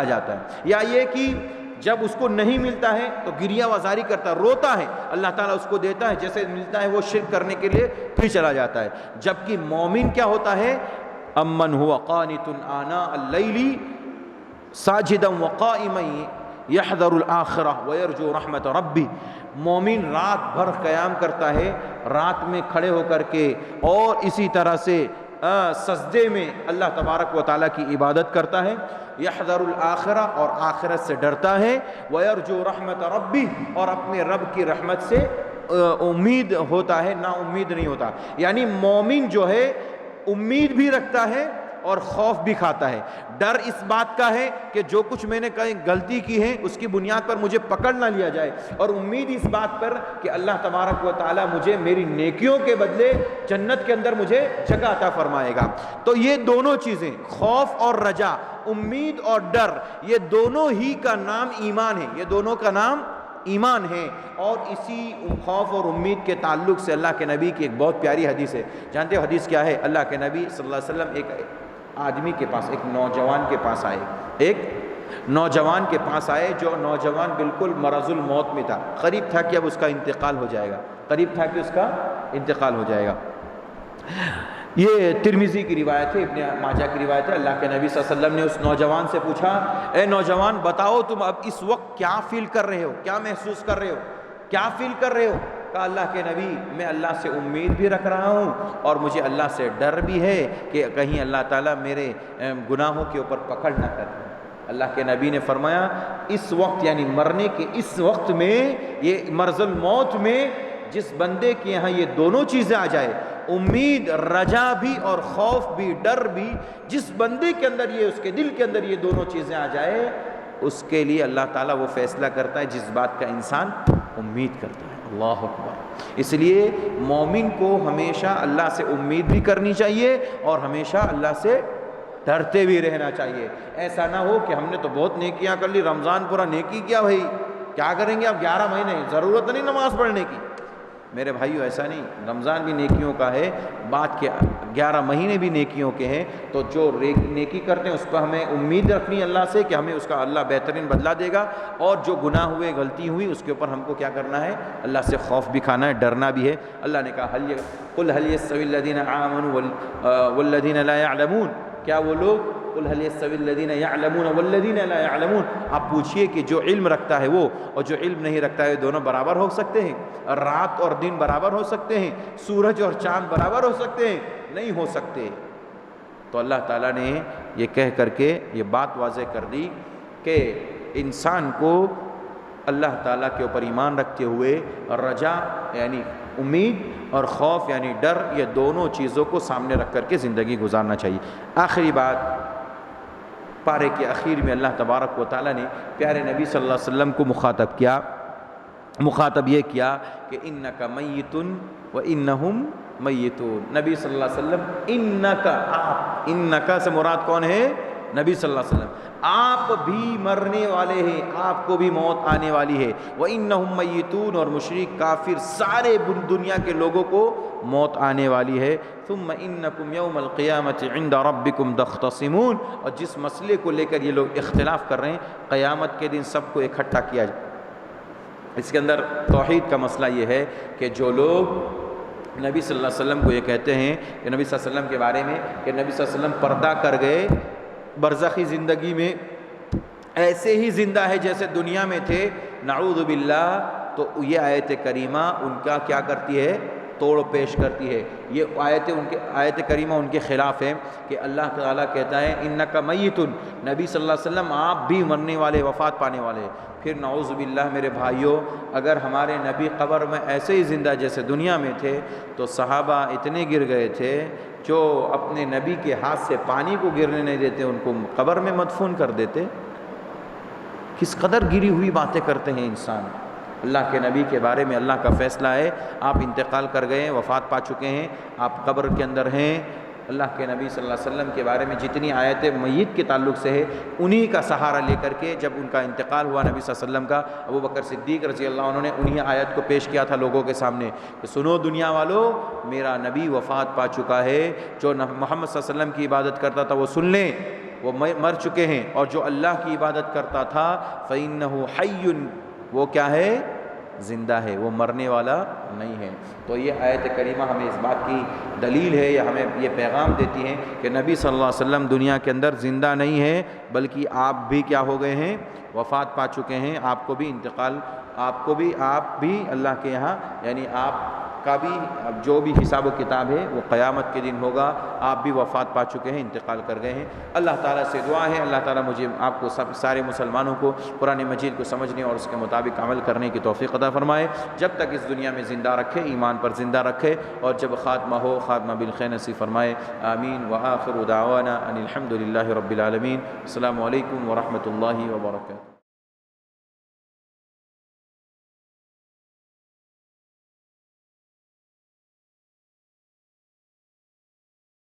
جاتا ہے, یا یہ کہ جب اس کو نہیں ملتا ہے تو گریہ وزاری کرتا ہے, روتا ہے. اللہ تعالیٰ اس کو دیتا ہے, جیسے ملتا ہے وہ شرک کرنے کے لیے پھر چلا جاتا ہے. جبکہ مومن کیا ہوتا ہے؟ امن ہوا قانت آناء اللیل ساجدا وقائما یحذر الآخرہ ویرجو رحمت ربی. مومن رات بھر قیام کرتا ہے, رات میں کھڑے ہو کر کے, اور اسی طرح سے سجدے میں اللہ تبارک و تعالیٰ کی عبادت کرتا ہے. یحذر الآخرہ, اور آخرت سے ڈرتا ہے. ویرجو رحمت ربی, اور اپنے رب کی رحمت سے امید ہوتا ہے, نا امید نہیں ہوتا. یعنی مومن جو ہے امید بھی رکھتا ہے اور خوف بھی کھاتا ہے. ڈر اس بات کا ہے کہ جو کچھ میں نے کہیں غلطی کی ہے اس کی بنیاد پر مجھے پکڑ نہ لیا جائے, اور امید اس بات پر کہ اللہ تبارک و تعالیٰ مجھے میری نیکیوں کے بدلے جنت کے اندر مجھے جگہ عطا فرمائے گا. تو یہ دونوں چیزیں, خوف اور رجا, امید اور ڈر, یہ دونوں ہی کا نام ایمان ہے, یہ دونوں کا نام ایمان ہے. اور اسی خوف اور امید کے تعلق سے اللہ کے نبی کی ایک بہت پیاری حدیث ہے. جانتے ہو حدیث کیا ہے؟ اللہ کے نبی صلی اللہ علیہ وسلم ایک آدمی کے پاس, ایک نوجوان کے پاس آئے, ایک نوجوان کے پاس آئے جو نوجوان بالکل مرض الموت میں تھا, قریب تھا کہ اب اس کا انتقال ہو جائے گا, یہ ترمذی کی روایت ہے, ابن ماجہ کی روایت ہے. اللہ کے نبی صلی اللہ علیہ وسلم نے اس نوجوان سے پوچھا, اے نوجوان بتاؤ تم اب اس وقت کیا فیل کر رہے ہو, کیا محسوس کر رہے ہو؟ کیا فیل کر رہے ہو؟ کہا اللہ کے نبی میں اللہ سے امید بھی رکھ رہا ہوں اور مجھے اللہ سے ڈر بھی ہے کہ کہیں اللہ تعالیٰ میرے گناہوں کے اوپر پکڑ نہ کر۔ اللہ کے نبی نے فرمایا اس وقت یعنی مرنے کے اس وقت میں، یہ مرض الموت میں جس بندے کے یہاں یہ دونوں چیزیں آ جائے، امید رجا بھی اور خوف بھی ڈر بھی، جس بندے کے اندر یہ، اس کے دل کے اندر یہ دونوں چیزیں آ جائے، اس کے لیے اللہ تعالیٰ وہ فیصلہ کرتا ہے جس بات کا انسان امید کرتا ہے۔ اللہ اکبر۔ اس لیے مومن کو ہمیشہ اللہ سے امید بھی کرنی چاہیے اور ہمیشہ اللہ سے ڈرتے بھی رہنا چاہیے۔ ایسا نہ ہو کہ ہم نے تو بہت نیکیاں کر لی، رمضان پورا نیکی کیا، بھائی کیا کریں گے اب 11 مہینے، ضرورت نہیں نماز پڑھنے کی۔ میرے بھائیو ایسا نہیں، رمضان بھی نیکیوں کا ہے، بات کے 11 مہینے بھی نیکیوں کے ہیں، تو جو نیکی کرتے ہیں اس پر ہمیں امید رکھنی اللہ سے کہ ہمیں اس کا اللہ بہترین بدلہ دے گا، اور جو گناہ ہوئے، غلطی ہوئی، اس کے اوپر ہم کو کیا کرنا ہے؟ اللہ سے خوف بھی کھانا ہے، ڈرنا بھی ہے۔ اللہ نے کہا قل هل يستوي الذين آمنوا والذين لا يعلمون، کیا وہ لوگ، قل هل يستوي الذين يعلمون والذين لا يعلمون، آپ پوچھئے کہ جو علم رکھتا ہے وہ اور جو علم نہیں رکھتا ہے دونوں برابر ہو سکتے ہیں؟ رات اور دن برابر ہو سکتے ہیں؟ سورج اور چاند برابر ہو سکتے ہیں؟ نہیں ہو سکتے۔ تو اللہ تعالیٰ نے یہ کہہ کر کے یہ بات واضح کر دی کہ انسان کو اللہ تعالیٰ کے اوپر ایمان رکھتے ہوئے رجا یعنی امید اور خوف یعنی ڈر، یہ دونوں چیزوں کو سامنے رکھ کر کے زندگی گزارنا چاہیے۔ آخری بات، پارے کے اخیر میں اللہ تبارک و تعالیٰ نے پیارے نبی صلی اللہ علیہ وسلم کو مخاطب یہ کیا کہ انک میت و انہم میتون۔ نبی صلی اللہ علیہ وسلم انک، آپ، انک سے مراد کون ہے؟ نبی صلی اللہ علیہ وسلم، آپ بھی مرنے والے ہیں، آپ کو بھی موت آنے والی ہے۔ وَإِنَّهُمْ مَيِّتُونَ، اور مشرک کافر سارے دنیا کے لوگوں کو موت آنے والی ہے۔ ثُمَّ إِنَّكُمْ يَوْمَ الْقِيَامَةِ عِنْدَ رَبِّكُمْ تَخْتَصِمُونَ، اور جس مسئلے کو لے کر یہ لوگ اختلاف کر رہے ہیں، قیامت کے دن سب کو اکٹھا کیا جائے۔ اس کے اندر توحید کا مسئلہ یہ ہے کہ جو لوگ نبی صلی اللہ علیہ وسلم کو یہ کہتے ہیں کہ نبی صلی اللہ علیہ وسلم کے بارے میں کہ نبی صلی اللہ علیہ وسلم پردہ کر گئے، برزخی زندگی میں ایسے ہی زندہ ہے جیسے دنیا میں تھے، نعوذ باللہ، تو یہ آیت کریمہ ان کا کیا کرتی ہے؟ توڑ پیش کرتی ہے۔ یہ آیت کریمہ ان کے خلاف ہے کہ اللہ تعالیٰ کہتا ہے انک میت، نبی صلی اللہ علیہ وسلم آپ بھی مرنے والے، وفات پانے والے۔ پھر نعوذ باللہ میرے بھائیوں، اگر ہمارے نبی قبر میں ایسے ہی زندہ جیسے دنیا میں تھے تو صحابہ اتنے گر گئے تھے جو اپنے نبی کے ہاتھ سے پانی کو گرنے نہیں دیتے، ان کو قبر میں مدفون کر دیتے۔ کس قدر گری ہوئی باتیں کرتے ہیں انسان۔ اللہ کے نبی کے بارے میں اللہ کا فیصلہ ہے، آپ انتقال کر گئے ہیں، وفات پا چکے ہیں، آپ قبر کے اندر ہیں۔ اللہ کے نبی صلی اللہ علیہ وسلم کے بارے میں جتنی آیتیں میت کے تعلق سے ہے، انہی کا سہارا لے کر کے جب ان کا انتقال ہوا نبی صلی اللہ علیہ وسلم کا، ابو بکر صدیق رضی اللہ عنہ نے انہی آیت کو پیش کیا تھا لوگوں کے سامنے کہ سنو دنیا والو، میرا نبی وفات پا چکا ہے، جو محمد صلی اللہ علیہ وسلم کی عبادت کرتا تھا وہ سن لیں، وہ مر چکے ہیں، اور جو اللہ کی عبادت کرتا تھا فَإِنَّهُ حَيٌّ، وہ کیا ہے؟ زندہ ہے، وہ مرنے والا نہیں ہے۔ تو یہ آیت کریمہ ہمیں اس بات کی دلیل ہے یا ہمیں یہ پیغام دیتی ہے کہ نبی صلی اللہ علیہ وسلم دنیا کے اندر زندہ نہیں ہے، بلکہ آپ بھی کیا ہو گئے ہیں؟ وفات پا چکے ہیں۔ آپ کو بھی انتقال، آپ بھی اللہ کے یہاں یعنی آپ کا بھی جو بھی حساب و کتاب ہے وہ قیامت کے دن ہوگا۔ آپ بھی وفات پا چکے ہیں، انتقال کر گئے ہیں۔ اللہ تعالیٰ سے دعا ہے اللہ تعالیٰ مجھے آپ کو سارے مسلمانوں کو قرآن مجید کو سمجھنے اور اس کے مطابق عمل کرنے کی توفیق عطا فرمائے، جب تک اس دنیا میں زندہ رکھے، ایمان پر زندہ رکھے، اور جب خاتمہ ہو خاتمہ بالخیر نصیب فرمائے۔ آمین۔ وآخر دعوانا ان الحمد للہ رب العالمین۔ السلام علیکم ورحمۃ اللہ وبرکاتہ۔